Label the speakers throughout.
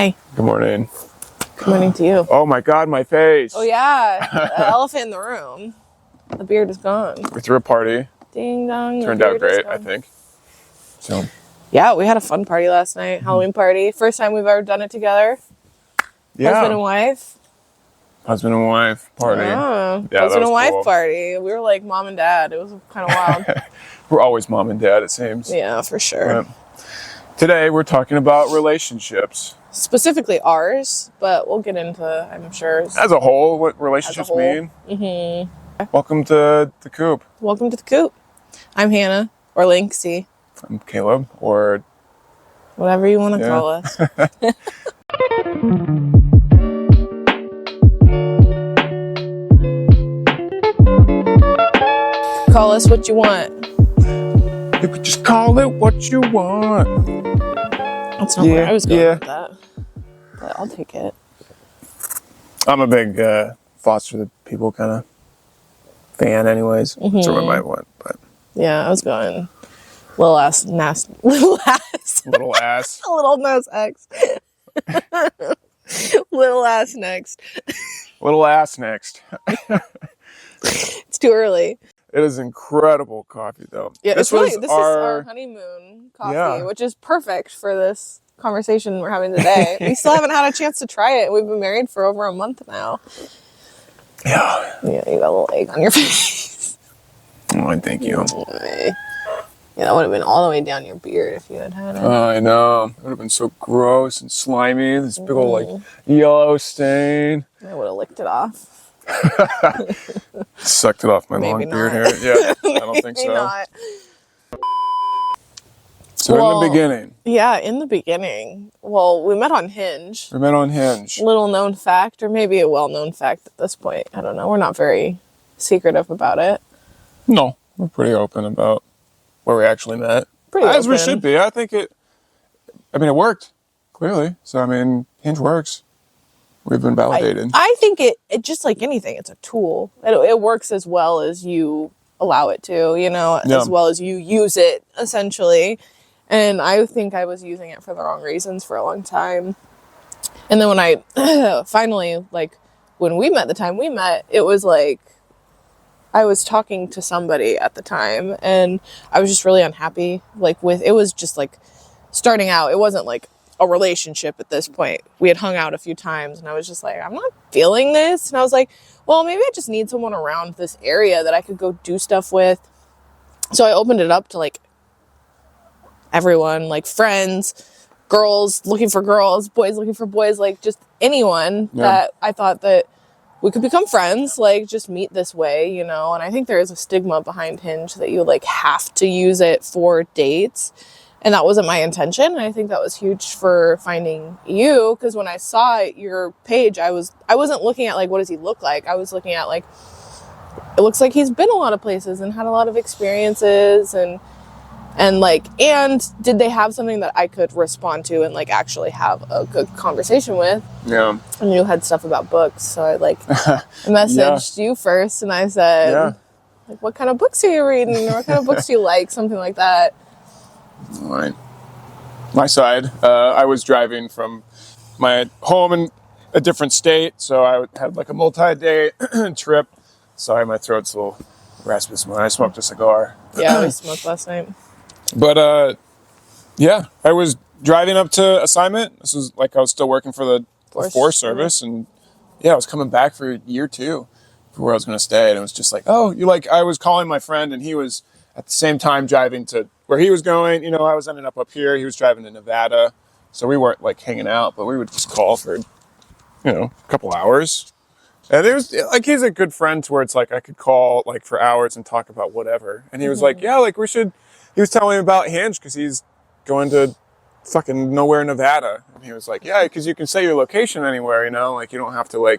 Speaker 1: Hi.
Speaker 2: Good morning.
Speaker 1: Good morning to you.
Speaker 2: Oh my God, my face.
Speaker 1: Oh yeah, the elephant in the room. The beard is gone.
Speaker 2: We threw a party.
Speaker 1: Ding dong.
Speaker 2: Turned out great, I think. So.
Speaker 1: Yeah, we had a fun party last night. Halloween party. First time we've ever done it together.
Speaker 2: Yeah.
Speaker 1: Husband and wife.
Speaker 2: Husband and wife party.
Speaker 1: Yeah, husband and wife
Speaker 2: cool.
Speaker 1: party. We were like mom and dad. It was kind of wild.
Speaker 2: We're always mom and dad, it seems.
Speaker 1: Yeah, for sure.
Speaker 2: Today we're talking about relationships.
Speaker 1: Specifically ours, but we'll get into, I'm sure.
Speaker 2: As a whole, what relationships mean.
Speaker 1: Mm-hmm.
Speaker 2: Welcome to the Coop.
Speaker 1: Welcome to the Coop. I'm Hannah, or Linksy.
Speaker 2: I'm Caleb, or...
Speaker 1: whatever you want to call us. Call us what you want.
Speaker 2: You could just call it what you want.
Speaker 1: That's not where I was going with that. But I'll take it.
Speaker 2: I'm a big Foster the People kind of fan anyways. That's where my mind went. But.
Speaker 1: Yeah, I was going little ass. Little ass.
Speaker 2: Little ass.
Speaker 1: Little nose X. Little ass next.
Speaker 2: Little ass next.
Speaker 1: It's too early.
Speaker 2: It is incredible coffee, though.
Speaker 1: Yeah, this is our honeymoon coffee, which is perfect for this conversation we're having today. We still haven't had a chance to try it. We've been married for over a month now.
Speaker 2: Yeah.
Speaker 1: Yeah, you got a little egg on your face.
Speaker 2: Oh, thank you.
Speaker 1: Yeah, that would have been all the way down your beard if you had had it.
Speaker 2: I know. It would have been so gross and slimy. This big old, yellow stain.
Speaker 1: I would have licked it off.
Speaker 2: Sucked it off my long beard hair. Yeah, I don't think so.
Speaker 1: Not.
Speaker 2: So in the beginning.
Speaker 1: Yeah, in the beginning. Well, we met on Hinge.
Speaker 2: We met on Hinge.
Speaker 1: Little known fact, or maybe a well-known fact at this point. I don't know. We're not very secretive about it.
Speaker 2: No, we're pretty open about where we actually met. As we should be. I think it worked, clearly. So, Hinge works. We've been validated.
Speaker 1: I think it just like anything, it's a tool. It works as well as you allow it to, as well as you use it, essentially. And I think I was using it for the wrong reasons for a long time. And then when I finally, when we met, the time we met, it was like I was talking to somebody at the time and I was just really unhappy. It was just starting out. It wasn't like a relationship at this point. We had hung out a few times and I was just like, I'm not feeling this. And I was like, well, maybe I just need someone around this area that I could go do stuff with. So I opened it up to everyone, friends, girls looking for girls, boys looking for boys, just anyone that I thought that we could become friends, just meet this way, And I think there is a stigma behind Hinge that you have to use it for dates. And that wasn't my intention. And I think that was huge for finding you. Because when I saw your page, I wasn't looking at what does he look like? I was looking at it looks like he's been a lot of places and had a lot of experiences and did they have something that I could respond to and actually have a good conversation with? Yeah. And you had stuff about books. So I messaged you first and I said, what kind of books are you reading? Or what kind of books do you like? Something like that.
Speaker 2: All right. My side, I was driving from my home in a different state, so I had a multi-day trip. Sorry, my throat's a little raspy this morning. I smoked a cigar.
Speaker 1: Yeah, I smoked last night.
Speaker 2: But, I was driving up to assignment. This was I was still working for the Forest Service, and I was coming back for year 2 for where I was going to stay, and it was just I was calling my friend, and he was at the same time driving to where he was going. I was ending up here. He was driving to Nevada. So we weren't hanging out, but we would just call for, a couple hours. And it was he's a good friend to where it's I could call for hours and talk about whatever. And he was we should, he was telling me about Hinge because he's going to fucking nowhere, Nevada. And he was because you can say your location anywhere, you don't have to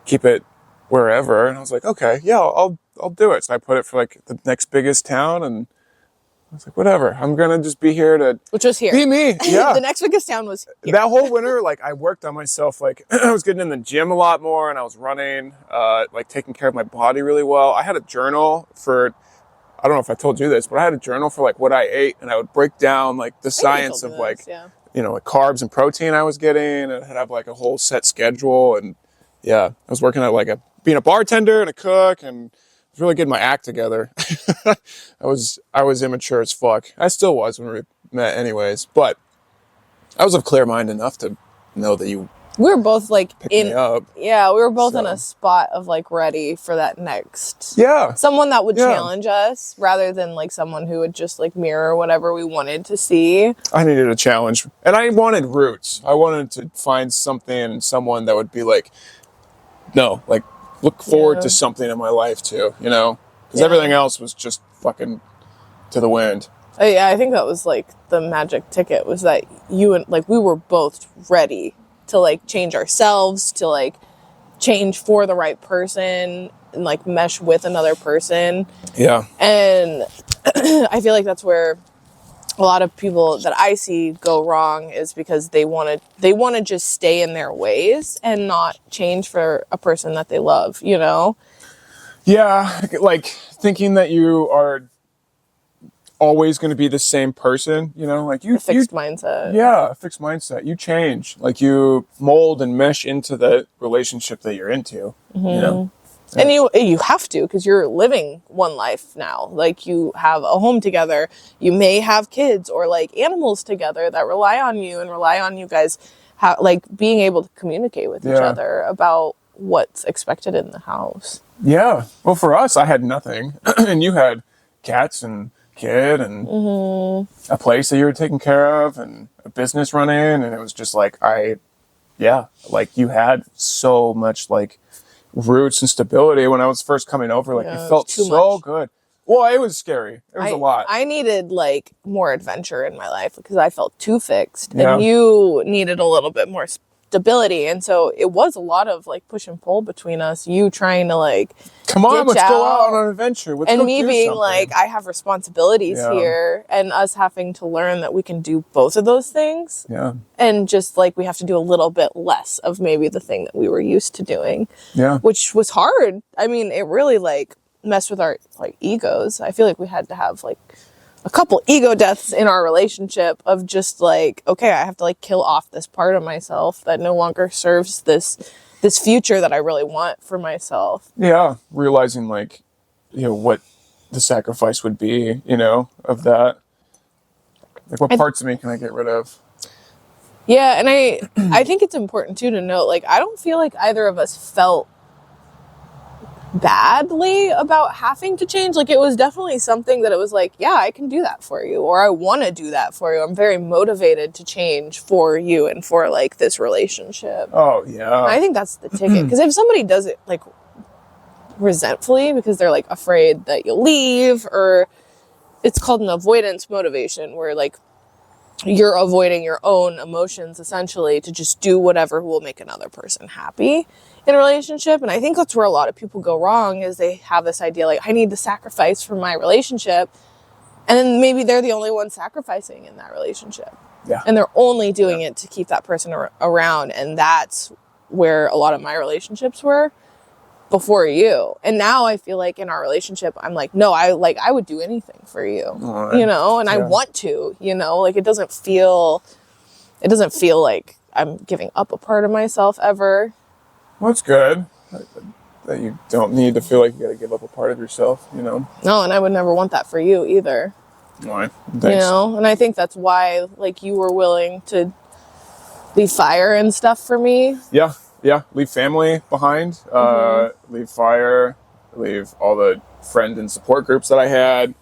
Speaker 2: keep it wherever. And I was okay, I'll do it. So I put it for the next biggest town, and I was whatever. I'm gonna just be here to be me. Yeah.
Speaker 1: The next biggest town was here.
Speaker 2: That whole winter. I worked on myself. I was getting in the gym a lot more, and I was running. Taking care of my body really well. I had a journal for. I don't know if I told you this, but I had a journal for what I ate, and I would break down the science of like carbs and protein I was getting, and I'd have like a whole set schedule. And yeah, I was working at being a bartender and a cook, and I was really getting my act together. I was immature as fuck. I still was when we met anyways, but I was of clear mind enough to know that you
Speaker 1: we were both like
Speaker 2: picked me up.
Speaker 1: Yeah, we were both in a spot of like ready for that next.
Speaker 2: Yeah.
Speaker 1: Someone that would challenge us rather than like someone who would just like mirror whatever we wanted to see.
Speaker 2: I needed a challenge, and I wanted roots. I wanted to find something and someone that would be like, no, like look forward to something in my life too, because everything else was just fucking to the wind.
Speaker 1: Yeah, I think that was like the magic ticket, was that you and like we were both ready to like change ourselves, to like change for the right person and like mesh with another person.
Speaker 2: Yeah.
Speaker 1: And I feel like that's where a lot of people that I see go wrong, is because they want to just stay in their ways and not change for a person that they love,
Speaker 2: Yeah, like thinking that you are always going to be the same person, like
Speaker 1: a fixed mindset.
Speaker 2: Yeah, a fixed mindset. You change, like you mold and mesh into the relationship that you're into,
Speaker 1: And you have to, because you're living one life now. Like you have a home together, you may have kids or like animals together that rely on you and rely on you guys, like being able to communicate with each other about what's expected in the house.
Speaker 2: Yeah. Well, for us, I had nothing, and you had cats and kid and a place that you were taking care of and a business running, and it was just like like you had so much like roots and stability when I was first coming over. Like it felt so good. Well, it was scary. It was a lot.
Speaker 1: I needed like more adventure in my life because I felt too fixed, and you needed a little bit more stability. And so it was a lot of like push and pull between us. You trying to like,
Speaker 2: come on, let's go out on an adventure.
Speaker 1: And me being like, I have responsibilities here, and us having to learn that we can do both of those things.
Speaker 2: Yeah.
Speaker 1: And just like we have to do a little bit less of maybe the thing that we were used to doing.
Speaker 2: Yeah.
Speaker 1: Which was hard. I mean, it really like messed with our like egos. I feel like we had to have like a couple ego deaths in our relationship of just like, okay, I have to like kill off this part of myself that no longer serves this future that I really want for myself.
Speaker 2: Yeah. Realizing like, what the sacrifice would be, of that. Like what parts of me can I get rid of?
Speaker 1: Yeah. And I think it's important too to note, like, I don't feel like either of us felt badly about having to change. Like it was definitely something that it was like, yeah, I can do that for you, or I want to do that for you. I'm very motivated to change for you and for like this relationship.
Speaker 2: Oh yeah.
Speaker 1: And I think that's the ticket, because if somebody does it like resentfully because they're like afraid that you'll leave, or it's called an avoidance motivation, where like you're avoiding your own emotions essentially to just do whatever will make another person happy in a relationship. And I think that's where a lot of people go wrong, is they have this idea like, I need to sacrifice for my relationship, and then maybe they're the only one sacrificing in that relationship.
Speaker 2: Yeah.
Speaker 1: And they're only doing it to keep that person around. And that's where a lot of my relationships were before you. And now I feel like in our relationship, I'm like, no, I would do anything for you, and I want to, like it doesn't feel like I'm giving up a part of myself ever.
Speaker 2: Well, it's good that you don't need to feel like you got to give up a part of yourself,
Speaker 1: No, and I would never want that for you either.
Speaker 2: Why? Thanks.
Speaker 1: And I think that's why, like, you were willing to leave fire and stuff for me.
Speaker 2: Yeah. Leave family behind. Leave fire. Leave all the friend and support groups that I had.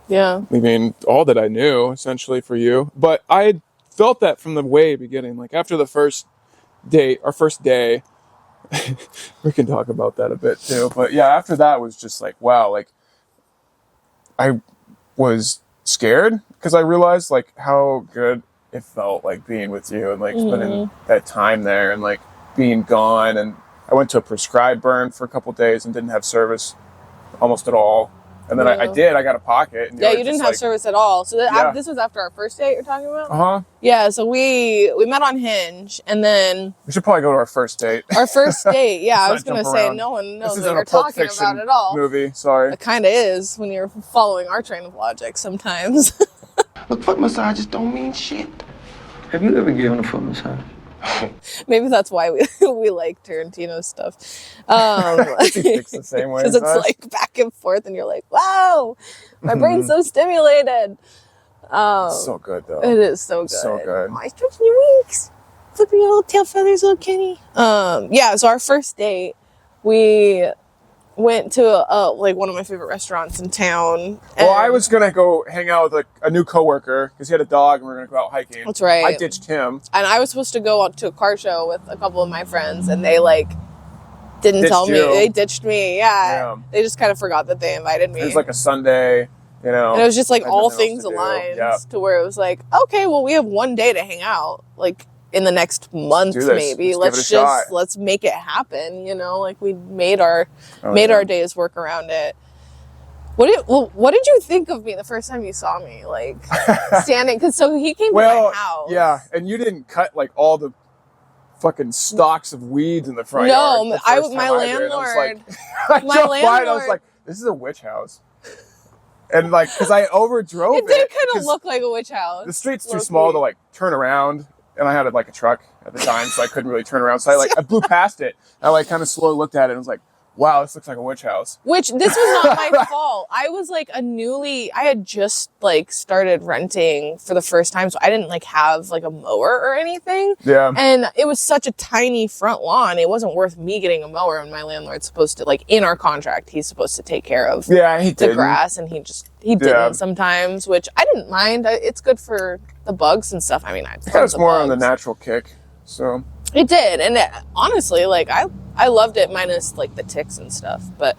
Speaker 1: Yeah.
Speaker 2: Leaving all that I knew, essentially, for you. But I had felt that from the way beginning. Like, after the first day, we can talk about that a bit, too. But, yeah, after that was just like, wow, like, I was scared because I realized, like, how good it felt, like, being with you and, like, spending that time there and, like, being gone. And I went to a prescribed burn for a couple days and didn't have service almost at all. And then I got a pocket. And
Speaker 1: you didn't have service at all. So this was after our first date you're talking about?
Speaker 2: Uh-huh.
Speaker 1: Yeah, so we met on Hinge, and then...
Speaker 2: We should probably go to our first date.
Speaker 1: Our first date, yeah. I was going to say, no one knows what you're talking about at all.
Speaker 2: Movie, sorry.
Speaker 1: It kind of is when you're following our train of logic sometimes.
Speaker 3: Look, foot massages don't mean shit.
Speaker 4: Have you ever given a foot massage?
Speaker 1: Maybe that's why we we like Tarantino stuff.
Speaker 2: He thinks the same way
Speaker 1: Because
Speaker 2: as
Speaker 1: it's
Speaker 2: us.
Speaker 1: like back and forth, and you're like, wow, my brain's so stimulated.
Speaker 2: So good though.
Speaker 1: It is so good.
Speaker 2: So good.
Speaker 1: Oh, he's stretching your wings, flipping your little tail feathers, little Kenny. Yeah. So our first date, we went to like one of my favorite restaurants in town.
Speaker 2: Well, I was gonna go hang out with a new coworker because he had a dog, and we were gonna go out hiking.
Speaker 1: That's right.
Speaker 2: I ditched him,
Speaker 1: and I was supposed to go out to a car show with a couple of my friends, and they like didn't
Speaker 2: Ditched
Speaker 1: tell me.
Speaker 2: you.
Speaker 1: They ditched me. Yeah.
Speaker 2: Yeah.
Speaker 1: They just kind of forgot that they invited me.
Speaker 2: It was like a Sunday, you know.
Speaker 1: And it was just like
Speaker 2: I had
Speaker 1: all
Speaker 2: nothing
Speaker 1: things
Speaker 2: else to do.
Speaker 1: aligned
Speaker 2: Yeah.
Speaker 1: to where it was like, okay, well, we have one day to hang out, like in the next month,
Speaker 2: do this.
Speaker 1: maybe.
Speaker 2: Let's give it a shot.
Speaker 1: Let's make it happen. You know, like we made our
Speaker 2: yeah.
Speaker 1: our days work around it. What did you think of me the first time you saw me, like standing? Because so he came to my house.
Speaker 2: Yeah, and you didn't cut like all the fucking stalks of weeds in the front yard.
Speaker 1: No,
Speaker 2: the first
Speaker 1: my
Speaker 2: time I did. I was
Speaker 1: landlord.
Speaker 2: like, I
Speaker 1: my
Speaker 2: drove by and I was
Speaker 1: landlord-
Speaker 2: like, this is a witch house. And like, because I overdrove it.
Speaker 1: It did kind of
Speaker 2: 'cause
Speaker 1: look like a witch house.
Speaker 2: the street's too
Speaker 1: low-key.
Speaker 2: small to like turn around, and I had like a truck at the time, so I couldn't really turn around. So I blew past it. I like kind of slowly looked at it and was like, wow, this looks like a witch house.
Speaker 1: Which, this was not my fault. I was like I had just like started renting for the first time, so I didn't like have like a mower or anything.
Speaker 2: Yeah.
Speaker 1: And it was such a tiny front lawn, it wasn't worth me getting a mower, and my landlord's supposed to, like in our contract, he's supposed to take care of
Speaker 2: Yeah, he
Speaker 1: the
Speaker 2: did.
Speaker 1: grass, and he didn't sometimes, which I didn't mind. It's good for the bugs and stuff. I mean, I
Speaker 2: Got us more on the natural kick, so.
Speaker 1: It did, and honestly, like I loved it minus like the ticks and stuff, but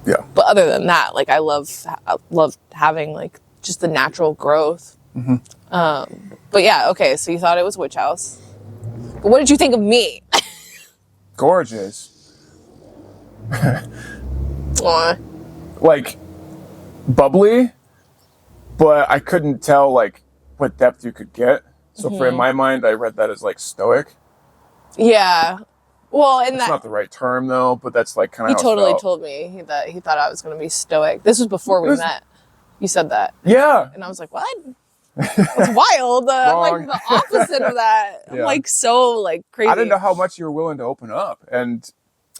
Speaker 2: Yeah.
Speaker 1: But other than that, like I love having like just the natural growth.
Speaker 2: Mm-hmm.
Speaker 1: But yeah, okay. So you thought it was witch house, but what did you think of me?
Speaker 2: Gorgeous.
Speaker 1: Aw.
Speaker 2: Like bubbly, but I couldn't tell like what depth you could get. So for in my mind, I read that as like stoic.
Speaker 1: Yeah. Well, and
Speaker 2: That's not the right term though, but that's like kind of
Speaker 1: he
Speaker 2: how
Speaker 1: totally
Speaker 2: it felt.
Speaker 1: told me that he thought I was going to be stoic. This was before we met. You said that,
Speaker 2: Yeah.
Speaker 1: and I was like, "What? That's wild." I'm like the opposite of that. I'm
Speaker 2: Yeah.
Speaker 1: like so like crazy.
Speaker 2: I didn't know how much you were willing to open up, and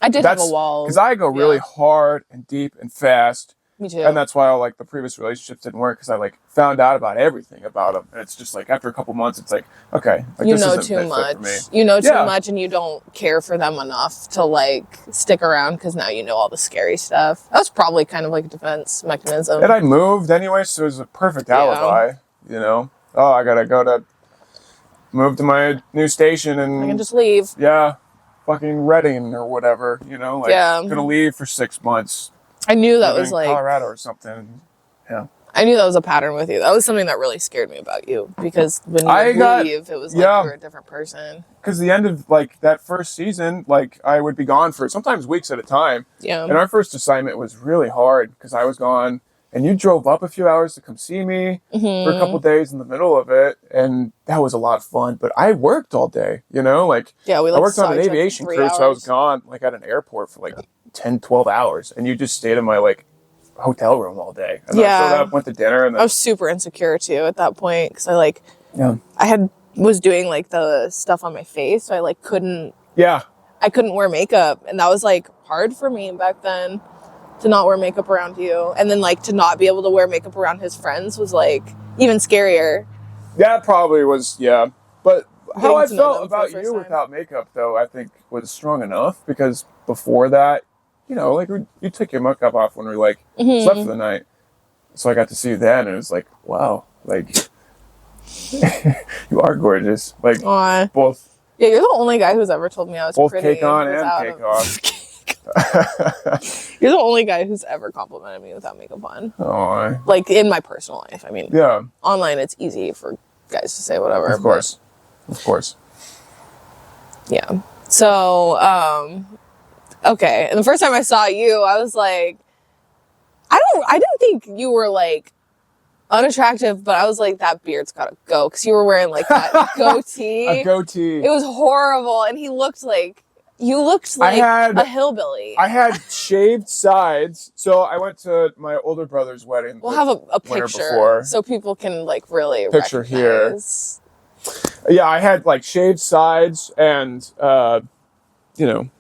Speaker 1: I did have a wall
Speaker 2: because I go really hard and deep and fast.
Speaker 1: Me too.
Speaker 2: And that's why all like the previous relationships didn't work, because I like found out about everything about them, and it's just like after a couple months, it's like, okay, like,
Speaker 1: you
Speaker 2: this
Speaker 1: know
Speaker 2: isn't
Speaker 1: too
Speaker 2: fit
Speaker 1: much.
Speaker 2: for me.
Speaker 1: You know too
Speaker 2: Yeah.
Speaker 1: much, and you don't care for them enough to like stick around because now you know all the scary stuff. That was probably kind of like a defense mechanism.
Speaker 2: And I moved anyway, so it was a perfect alibi. You know, oh, I gotta move to my new station, and
Speaker 1: I can just leave.
Speaker 2: yeah, fucking Reading or whatever. You know, like gonna leave for 6 months.
Speaker 1: I knew that
Speaker 2: living
Speaker 1: was
Speaker 2: in
Speaker 1: like
Speaker 2: Colorado or something. Yeah.
Speaker 1: I knew that was a pattern with you. That was something that really scared me about you, because when you would leave, it was like you were a different person.
Speaker 2: Because the end of like that first season, like I would be gone for sometimes weeks at a time.
Speaker 1: Yeah.
Speaker 2: And our first assignment was really hard because I was gone, and you drove up a few hours to come see me for a couple days in the middle of it, and that was a lot of fun. But I worked all day, you know, like
Speaker 1: I
Speaker 2: worked
Speaker 1: saw
Speaker 2: on an
Speaker 1: each other for
Speaker 2: aviation
Speaker 1: 3
Speaker 2: crew, so I was
Speaker 1: hours.
Speaker 2: gone like at an airport for like 10, 12 hours, and you just stayed in my like hotel room all day. And I showed up, went to dinner, and then
Speaker 1: I was super insecure too at that point, because
Speaker 2: yeah.
Speaker 1: I was doing like the stuff on my face, so I couldn't wear makeup, and that was like hard for me back then, to not wear makeup around you, and then like to not be able to wear makeup around his friends was like even scarier.
Speaker 2: That probably was, yeah. But how I
Speaker 1: Getting to know
Speaker 2: felt
Speaker 1: them for
Speaker 2: about
Speaker 1: the first
Speaker 2: you
Speaker 1: time.
Speaker 2: without makeup, though, I think was strong enough, because before that, you know, like you took your makeup off when we like slept for the night. So I got to see you then, and it was like, wow, like you are gorgeous. Like
Speaker 1: Aw.
Speaker 2: both
Speaker 1: Yeah, you're the only guy who's ever told me I was
Speaker 2: both
Speaker 1: pretty.
Speaker 2: cake on and
Speaker 1: without
Speaker 2: cake
Speaker 1: a-
Speaker 2: off.
Speaker 1: You're the only guy who's ever complimented me without makeup on.
Speaker 2: Oh,
Speaker 1: Like in my personal life. I mean,
Speaker 2: yeah,
Speaker 1: online it's easy for guys to say whatever.
Speaker 2: of course.
Speaker 1: Yeah. So, okay. And the first time I saw you, I was like, I didn't think you were like unattractive, but I was like, that beard's gotta go, because you were wearing like that goatee.
Speaker 2: A goatee.
Speaker 1: It was horrible, and he looked like You looked like a hillbilly.
Speaker 2: I had shaved sides. So I went to my older brother's wedding.
Speaker 1: We'll have a picture so people can like really
Speaker 2: picture
Speaker 1: recognize.
Speaker 2: Here. Yeah, I had like shaved sides and you know,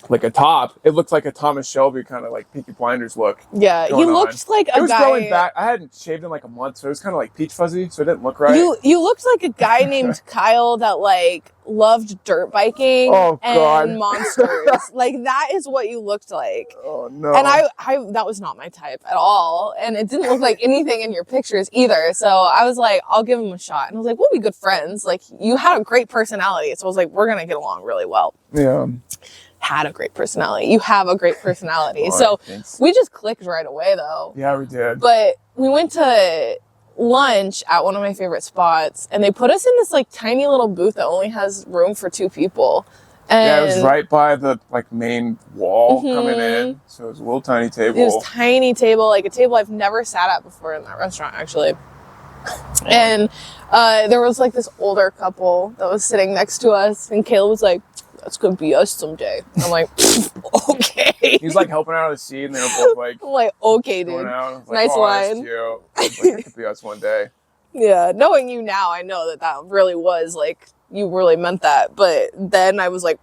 Speaker 2: like a top. It looked like a Thomas Shelby kind of like Peaky Blinders look.
Speaker 1: Yeah, he looked like a guy.
Speaker 2: It was growing back. I hadn't shaved in like a month, so it was kind of like peach fuzzy, so it didn't look right.
Speaker 1: You looked like a guy named Kyle that like loved dirt biking and monsters. Like that is what you looked like.
Speaker 2: Oh no.
Speaker 1: And I that was not my type at all. And it didn't look like anything in your pictures either. So I was like, I'll give him a shot. And I was like, we'll be good friends. Like you had a great personality. So I was like, we're gonna get along really well.
Speaker 2: Yeah.
Speaker 1: Had a great personality. You have a great personality. So we just clicked right away though.
Speaker 2: Yeah, we did.
Speaker 1: But we went to lunch at one of my favorite spots and they put us in this like tiny little booth that only has room for 2 people. And
Speaker 2: yeah, it was right by the like main wall coming in. So it was a little tiny table.
Speaker 1: It was a tiny table, like a table I've never sat at before in that restaurant actually. And there was like this older couple that was sitting next to us and Caleb was like, that's gonna be us someday. And I'm like, okay.
Speaker 2: He was like helping out of the seat and they were both like,
Speaker 1: I'm like, okay, dude.
Speaker 2: Like,
Speaker 1: nice line.
Speaker 2: That's cute. I was like, that could be us one day.
Speaker 1: Yeah, knowing you now, I know that really was like, you really meant that. But then I was like,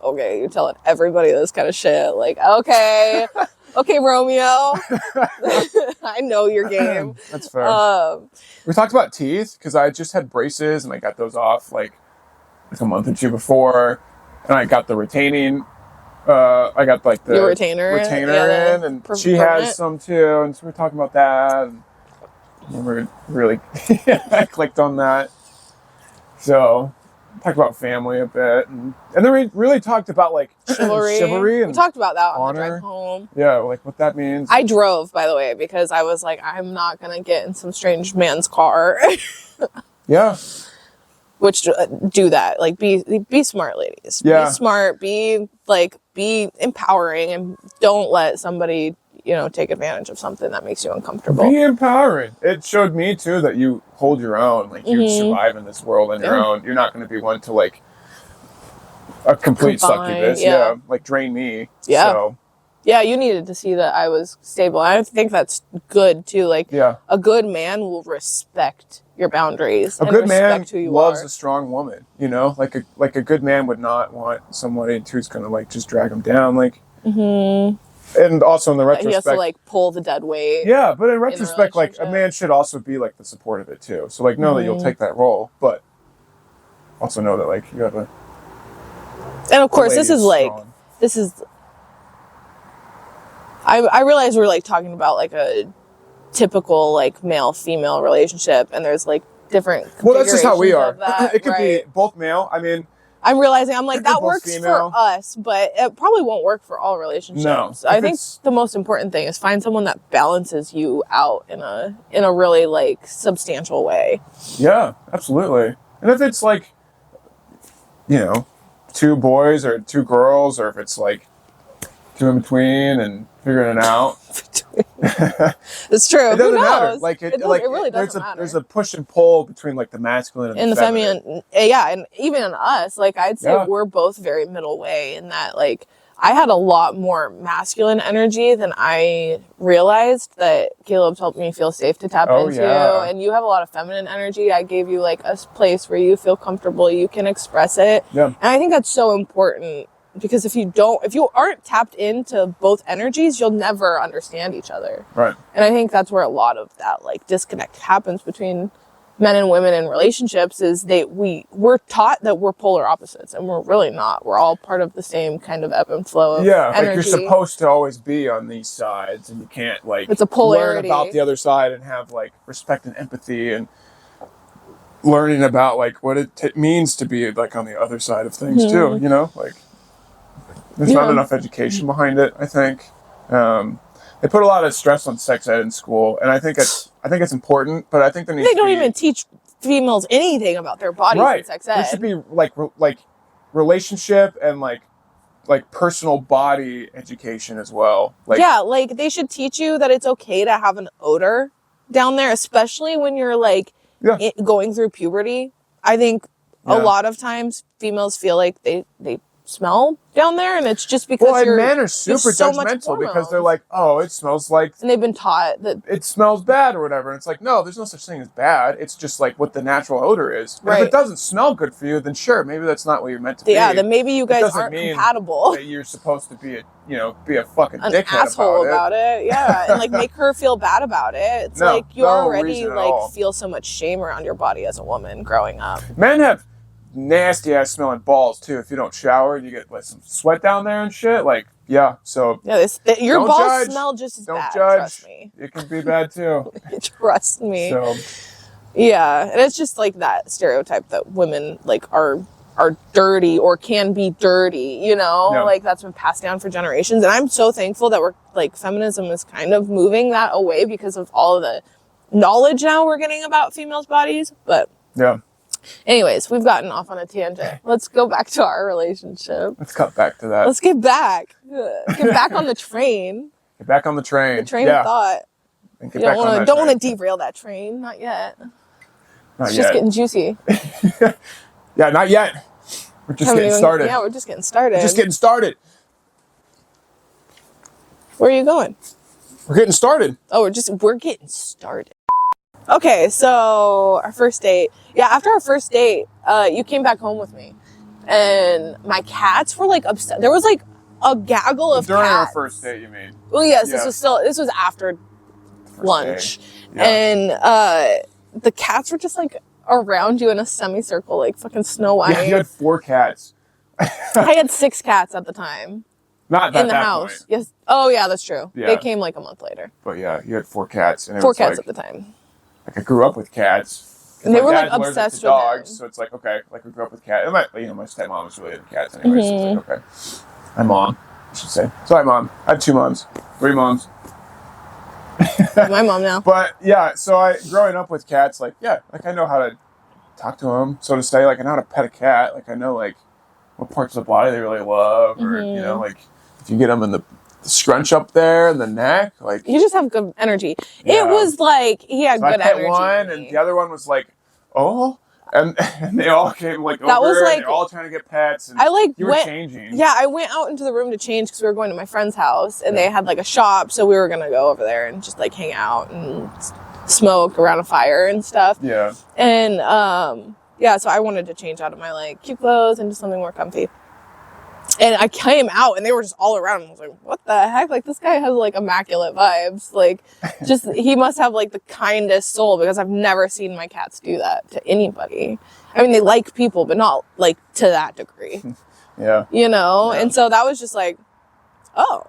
Speaker 1: okay, you're telling everybody this kind of shit. Like, okay, okay, Romeo. I know your game.
Speaker 2: That's fair. We talked about teeth because I just had braces and I got those off like a month or 2 before. And I got the retaining, I got like the
Speaker 1: retainer
Speaker 2: in, and she has some too. And so we're talking about that. And we're really, I clicked on that. So, talked about family a bit. And then we really talked about like chivalry and
Speaker 1: we talked about that
Speaker 2: honor.
Speaker 1: On the drive home.
Speaker 2: Yeah, like what that means.
Speaker 1: I drove, by the way, because I was like, I'm not going to get in some strange man's car.
Speaker 2: Yeah.
Speaker 1: Which do that, like be smart, ladies.
Speaker 2: Yeah.
Speaker 1: Be smart. Be empowering, and don't let somebody take advantage of something that makes you uncomfortable.
Speaker 2: Be empowering. It showed me too that you hold your own. Like you survive in this world on your own. You're not going to be one to like a complete succubus. Yeah, like drain me.
Speaker 1: Yeah.
Speaker 2: So.
Speaker 1: Yeah, you needed to see that I was stable. I think that's good too. Like, a good man will respect your boundaries.
Speaker 2: A good man loves a strong woman. Like a good man would not want somebody who's gonna like just drag him down. Like, and also in the retrospect,
Speaker 1: he has to like pull the dead weight.
Speaker 2: Yeah, but in retrospect, like a man should also be like the support of it too. So like, know that you'll take that role, but also know that like you have a.
Speaker 1: And of course, this is. I realize we're like talking about like a typical like male-female relationship, and there's like different.
Speaker 2: Well, that's just how we are. It could
Speaker 1: be
Speaker 2: both male. I mean,
Speaker 1: I'm realizing I'm like that works female. For us, but it probably won't work for all relationships.
Speaker 2: No,
Speaker 1: I think the most important thing is find someone that balances you out in a really like substantial way.
Speaker 2: Yeah, absolutely. And if it's like, 2 boys or 2 girls, or if it's like 2 in between and figuring it out.
Speaker 1: It's true.
Speaker 2: It doesn't matter.
Speaker 1: Like it really doesn't matter.
Speaker 2: There's a push and pull between like the masculine and the feminine.
Speaker 1: Yeah, and even in us, like I'd say we're both very middle way in that like I had a lot more masculine energy than I realized that Caleb's helped me feel safe to tap into.
Speaker 2: Yeah.
Speaker 1: And you have a lot of feminine energy. I gave you like a place where you feel comfortable, you can express it.
Speaker 2: Yeah.
Speaker 1: And I think that's so important. Because if you aren't tapped into both energies, you'll never understand each other.
Speaker 2: Right.
Speaker 1: And I think that's where a lot of that like disconnect happens between men and women in relationships is we're taught that we're polar opposites, and we're really not. We're all part of the same kind of ebb and flow of energy.
Speaker 2: Like you're supposed to always be on these sides, and you can't like
Speaker 1: it's a polarity.
Speaker 2: Learn about the other side and have like respect and empathy and learning about like what it means to be like on the other side of things too. Like. There's not enough education behind it, I think. They put a lot of stress on sex ed in school, and I think it's important, but I think they
Speaker 1: don't even teach females anything about their bodies in sex ed.
Speaker 2: There should be like relationship and like personal body education as well.
Speaker 1: Like they should teach you that it's okay to have an odor down there, especially when you're like going through puberty. I think a lot of times females feel like they smell down there, and it's just because
Speaker 2: men are super judgmental because they're like, oh, it smells like,
Speaker 1: and they've been taught that
Speaker 2: it smells bad or whatever. And it's like, no, there's no such thing as bad. It's just like what the natural odor is.
Speaker 1: Right.
Speaker 2: If it doesn't smell good for you, then sure, maybe that's not what you're meant to be.
Speaker 1: Yeah, then maybe you guys aren't compatible.
Speaker 2: That you're supposed to be a fucking
Speaker 1: an
Speaker 2: dickhead
Speaker 1: asshole about it. Yeah, and like make her feel bad about it. It's like you already like feel so much shame around your body as a woman growing up.
Speaker 2: Men have nasty ass smelling balls too. If you don't shower, you get like some sweat down there and shit. Like, yeah. So
Speaker 1: yeah, your balls smell just as bad. Trust me,
Speaker 2: it can be bad too.
Speaker 1: Trust me.
Speaker 2: So,
Speaker 1: yeah, and it's just like that stereotype that women like are dirty or can be dirty. Like that's been passed down for generations. And I'm so thankful that we're like feminism is kind of moving that away because of all of the knowledge now we're getting about females' bodies. But
Speaker 2: yeah.
Speaker 1: Anyways, we've gotten off on a tangent. Let's go back to our relationship.
Speaker 2: Let's cut back to that.
Speaker 1: Let's get back. Get back on the train.
Speaker 2: Get back on the train.
Speaker 1: The train of thought.
Speaker 2: And
Speaker 1: don't want to derail that train. Not yet. It's just getting juicy.
Speaker 2: Yeah, not yet. We're just getting started.
Speaker 1: Yeah, we're just getting started. Where are you going?
Speaker 2: We're getting started.
Speaker 1: Oh, we're getting started. Okay, so our first date. Yeah, after our first date, you came back home with me. And my cats were like upset. There was like a gaggle of
Speaker 2: During
Speaker 1: cats.
Speaker 2: our first date, you mean?
Speaker 1: Well, yes, this was after lunch.
Speaker 2: Yeah.
Speaker 1: And the cats were just like around you in a semicircle, like fucking Snow White.
Speaker 2: Yeah, you had 4 cats.
Speaker 1: I had 6 cats at the time.
Speaker 2: Not
Speaker 1: in the house.
Speaker 2: Point.
Speaker 1: Yes. Oh yeah, that's true.
Speaker 2: Yeah.
Speaker 1: They came like a month later.
Speaker 2: But yeah, you had 4 cats. And
Speaker 1: 4 cats at the time.
Speaker 2: Like I grew up with cats.
Speaker 1: And they were like obsessed with
Speaker 2: dogs,
Speaker 1: them.
Speaker 2: so it's like, okay, like we grew up with cats. And my stepmom was really into cats anyway, so it's like, okay. My mom, I should say. Sorry, Mom. I have 2 moms. 3 moms.
Speaker 1: My mom now.
Speaker 2: But yeah, so growing up with cats, like, yeah, like I know how to talk to them, so to say. Like I know how to pet a cat. Like I know like what parts of the body they really love, or like if you get them in the scrunch up there and the neck, like
Speaker 1: you just have good energy. Yeah. It was like he had good energy.
Speaker 2: One and the other one was like, oh, and they all came like
Speaker 1: that
Speaker 2: over.
Speaker 1: Was like
Speaker 2: and they're all trying to get pets. And
Speaker 1: I like
Speaker 2: you were changing.
Speaker 1: Yeah, I went out into the room to change because we were going to my friend's house and they had like a shop, so we were gonna go over there and just like hang out and smoke around a fire and stuff.
Speaker 2: Yeah.
Speaker 1: And so I wanted to change out of my like cute clothes into something more comfy. And I came out and they were just all around. I was like, what the heck? Like, this guy has like immaculate vibes. Like, he must have like the kindest soul because I've never seen my cats do that to anybody. I mean, they like people, but not like to that degree.
Speaker 2: Yeah.
Speaker 1: Yeah. And so that was just like, oh,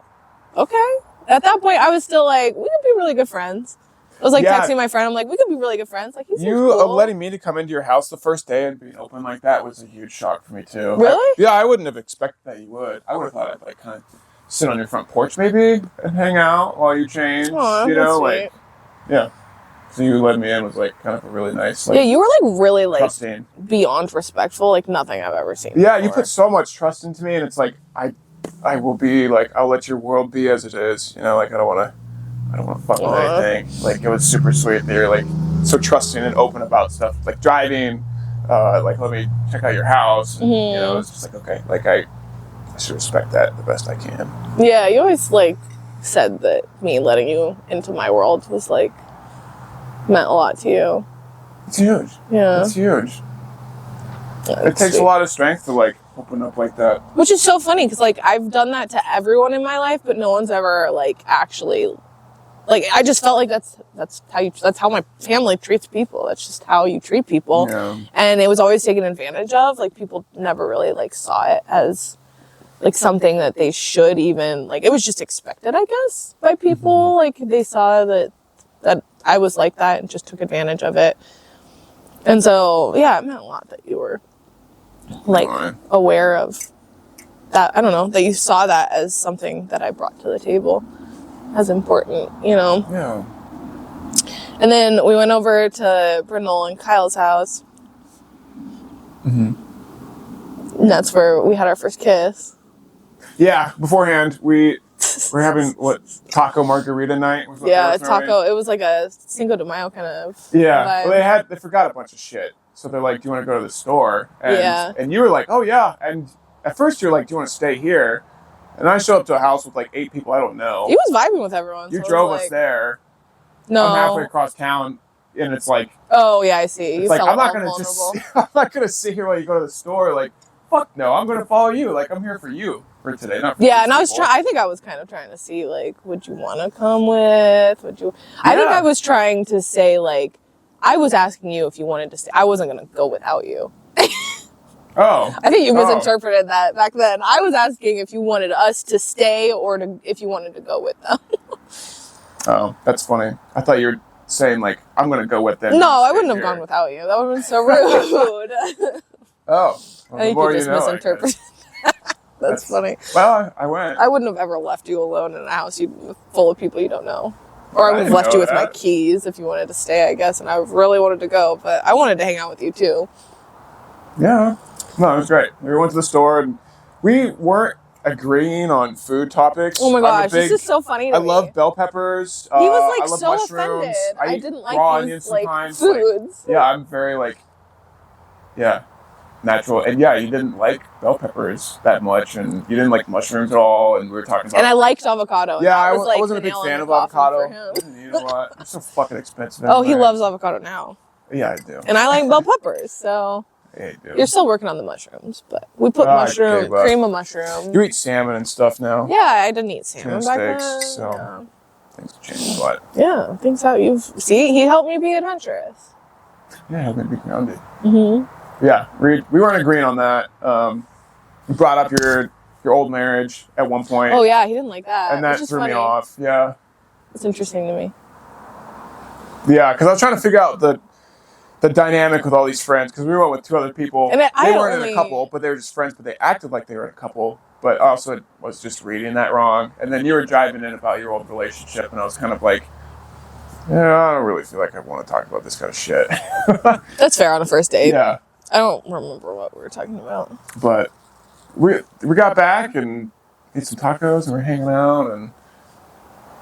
Speaker 1: okay. At that point, I was still like, we could be really good friends. I was like texting my friend. I'm like, we could be really good friends. Like, he's cool.
Speaker 2: Letting me to come into your house the first day and be open like that was a huge shock for me too.
Speaker 1: Really?
Speaker 2: I wouldn't have expected that you would. I would have thought I'd like kind of sit on your front porch maybe and hang out while you change.
Speaker 1: Aww,
Speaker 2: like, yeah. So you led me in was like kind of a really nice. Like,
Speaker 1: yeah, you were like really like
Speaker 2: trusting.
Speaker 1: Beyond respectful. Like nothing I've ever seen.
Speaker 2: Yeah,
Speaker 1: before.
Speaker 2: you put so much trust into me, and it's like I will be like I'll let your world be as it is. Like I don't want to fuck with anything. Like, it was super sweet that you're, like, so trusting and open about stuff. Like, driving, like, let me check out your house. And, it's just like, okay. Like, I should respect that the best I can.
Speaker 1: Yeah, you always, like, said that me letting you into my world was, like, meant a lot to you.
Speaker 2: It's huge.
Speaker 1: Yeah.
Speaker 2: It's huge. Yeah, it takes a lot of strength to, like, open up like that. Which
Speaker 1: is so funny, because, like, I've done that to everyone in my life, but no one's ever, like, actually... Like, I just felt like that's how my family treats people. That's just how you treat people.
Speaker 2: Yeah.
Speaker 1: And it was always taken advantage of. Like, people never really, like, saw it as, like, something that they should even, like, it was just expected, I guess, by people. Like, they saw that I was like that and just took advantage of it. And so, yeah, it meant a lot that you were, like, aware of that. I don't know, that you saw that as something that I brought to the table. As important,
Speaker 2: Yeah.
Speaker 1: And then we went over to Brindle and Kyle's house.
Speaker 2: Mm-hmm.
Speaker 1: And that's where we had our first kiss.
Speaker 2: Yeah. Beforehand, we're having taco margarita night.
Speaker 1: Yeah, taco. It was like a Cinco de Mayo kind of.
Speaker 2: Yeah.
Speaker 1: vibe.
Speaker 2: Well, they forgot a bunch of shit, so they're like, "Do you want to go to the store?" And you were like, "Oh yeah," and at first you're like, do you want to stay here? And I show up to a house with like 8 people I don't know.
Speaker 1: He was vibing with everyone.
Speaker 2: You
Speaker 1: so
Speaker 2: drove us there.
Speaker 1: No.
Speaker 2: I'm halfway across town, and it's like,
Speaker 1: oh yeah, I see.
Speaker 2: It's like I'm not gonna sit here while you go to the store. Like, fuck no, I'm gonna follow you. Like, I'm here for you for today, not for
Speaker 1: and I was I think I was kind of trying to see like, would you want to come with? Would you? I think I was trying to say like, I was asking you if you wanted to stay. I wasn't gonna go without you.
Speaker 2: Oh.
Speaker 1: I think you misinterpreted that back then. I was asking if you wanted us to stay or if you wanted to go with them.
Speaker 2: Oh, that's funny. I thought you were saying, like, I'm going to go with them.
Speaker 1: No, I wouldn't have gone without you. That would have been so rude.
Speaker 2: Oh.
Speaker 1: Well, I think you just misinterpreted. That's funny.
Speaker 2: Well, I went.
Speaker 1: I wouldn't have ever left you alone in a house full of people you don't know. Or I would have left you with my keys if you wanted to stay, I guess, and I really wanted to go, but I wanted to hang out with you too.
Speaker 2: Yeah. No, it was great. We went to the store and we weren't agreeing on food topics.
Speaker 1: Oh my gosh, this is so funny to me.
Speaker 2: I love bell peppers.
Speaker 1: He was like
Speaker 2: I love
Speaker 1: so
Speaker 2: mushrooms.
Speaker 1: offended. I didn't like
Speaker 2: raw
Speaker 1: these
Speaker 2: onions
Speaker 1: like
Speaker 2: sometimes.
Speaker 1: foods.
Speaker 2: Like, yeah, I'm very like, natural. And yeah, you didn't like bell peppers that much, and you didn't like mushrooms at all. And we were talking about.
Speaker 1: And I liked avocado.
Speaker 2: Yeah, I wasn't a big fan of avocado. You know what? It's so fucking expensive.
Speaker 1: Oh, he loves avocado now.
Speaker 2: Yeah, I do.
Speaker 1: And I like bell peppers, so.
Speaker 2: Yeah, you do.
Speaker 1: You're still working on the mushrooms, but we put cream of mushroom.
Speaker 2: You eat salmon and stuff now.
Speaker 1: Yeah, I didn't eat salmon back then.
Speaker 2: So things have changed a lot.
Speaker 1: Yeah, things how he helped me be adventurous.
Speaker 2: Yeah, helped me be grounded. Mm-hmm. Yeah, we weren't agreeing on that. You brought up your old marriage at one point.
Speaker 1: Oh yeah, he didn't like that,
Speaker 2: and that threw me off. Yeah,
Speaker 1: it's interesting to me.
Speaker 2: Yeah, because I was trying to figure out the dynamic with all these friends, because we went with 2 other people.
Speaker 1: And
Speaker 2: they weren't in a couple, but they were just friends, but they acted like they were in a couple. But also, it was just reading that wrong. And then you were driving in about your old relationship, and I was kind of like, yeah, I don't really feel like I want to talk about this kind of shit.
Speaker 1: That's fair on a first date.
Speaker 2: Yeah.
Speaker 1: I don't remember what we were talking about.
Speaker 2: But we got back and ate some tacos, and we're hanging out, and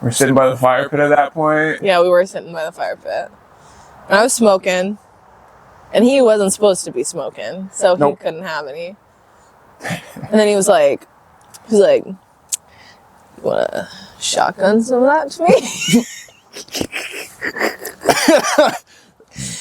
Speaker 2: we're sitting by the fire pit at that point.
Speaker 1: Yeah, we were sitting by the fire pit. And I was smoking. And he wasn't supposed to be smoking, so he couldn't have any. And then he was like, you want to shotgun some of that to me?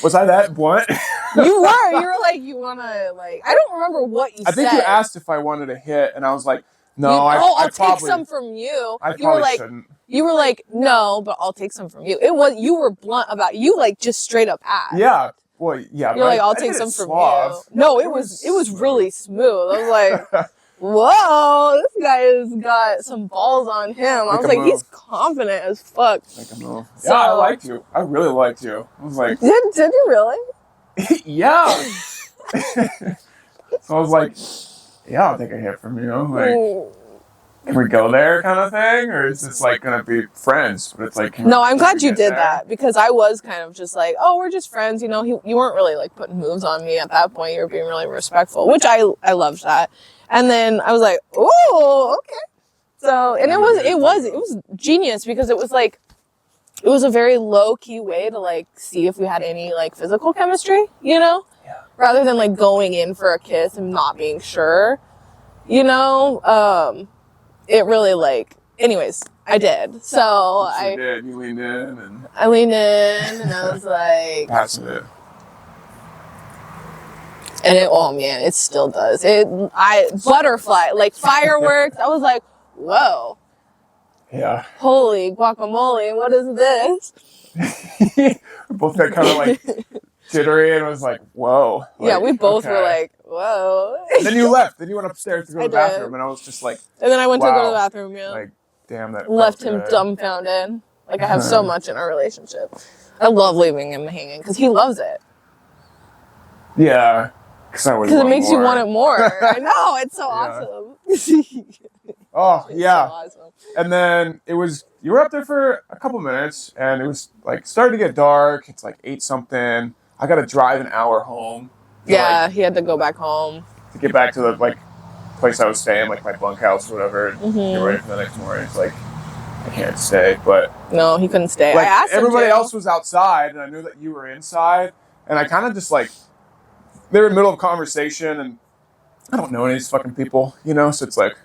Speaker 2: Was I that blunt?
Speaker 1: You were like, you want to, like, I don't remember what you said.
Speaker 2: I think you asked if I wanted a hit, and I was like, no,
Speaker 1: I'll take some from you.
Speaker 2: Shouldn't.
Speaker 1: You were like, no, but I'll take some from you. You were blunt about it. You like just straight up asked.
Speaker 2: Yeah. Well, yeah.
Speaker 1: You're like, I'll take some from you. No, it was really smooth. I was like, whoa, this guy has got some balls on him. I was like, he's confident as fuck.
Speaker 2: Make a move. So, yeah, I liked you. I really liked you. I was like,
Speaker 1: did you really?
Speaker 2: Yeah. So I was like, yeah, I'll take a hit from you. Like, can we go there kind of thing? Or is this like going to be friends? But it's like,
Speaker 1: no, I'm glad you did that, because I was kind of just like, oh, we're just friends. You know, you weren't really like putting moves on me at that point. You were being really respectful, which I loved that. And then I was like, oh, okay. So, and it was genius, because it was like, it was a very low key way to like see if we had any like physical chemistry, you know?
Speaker 2: Yeah.
Speaker 1: Rather than like going in for a kiss and not being sure, you know? It really like, anyways, I did. So
Speaker 2: you did. You leaned in and
Speaker 1: I leaned in and I was like,
Speaker 2: passing it.
Speaker 1: And oh man, it still does. Butterfly, like fireworks. I was like, whoa.
Speaker 2: Yeah.
Speaker 1: Holy guacamole, what is this?
Speaker 2: We both got kind of like jittery, and was like, whoa. Like,
Speaker 1: yeah, we both were like, whoa.
Speaker 2: And then you left. Then you went upstairs to go to the bathroom, and I was just like,
Speaker 1: and then I went to go to the bathroom, yeah.
Speaker 2: Like, damn, that
Speaker 1: left him dumbfounded. Like, I have so much in our relationship. I love leaving him hanging, because he loves it.
Speaker 2: Yeah. Because
Speaker 1: it makes you want it more. I know, it's so awesome.
Speaker 2: Oh, yeah.
Speaker 1: So awesome.
Speaker 2: And then you were up there for a couple minutes, and it was like starting to get dark. It's like 8-something. I got to drive an hour home.
Speaker 1: Yeah, he had to go back home.
Speaker 2: To get back to the like place I was staying, like my bunkhouse or whatever, and get ready for the next morning. It's like, I can't stay, but...
Speaker 1: No, he couldn't stay.
Speaker 2: Like,
Speaker 1: I asked him
Speaker 2: everybody
Speaker 1: to.
Speaker 2: else was outside, and I knew that you were inside, and I kind of just like... They were in the middle of conversation, and I don't know any of these fucking people, you know. So it's like,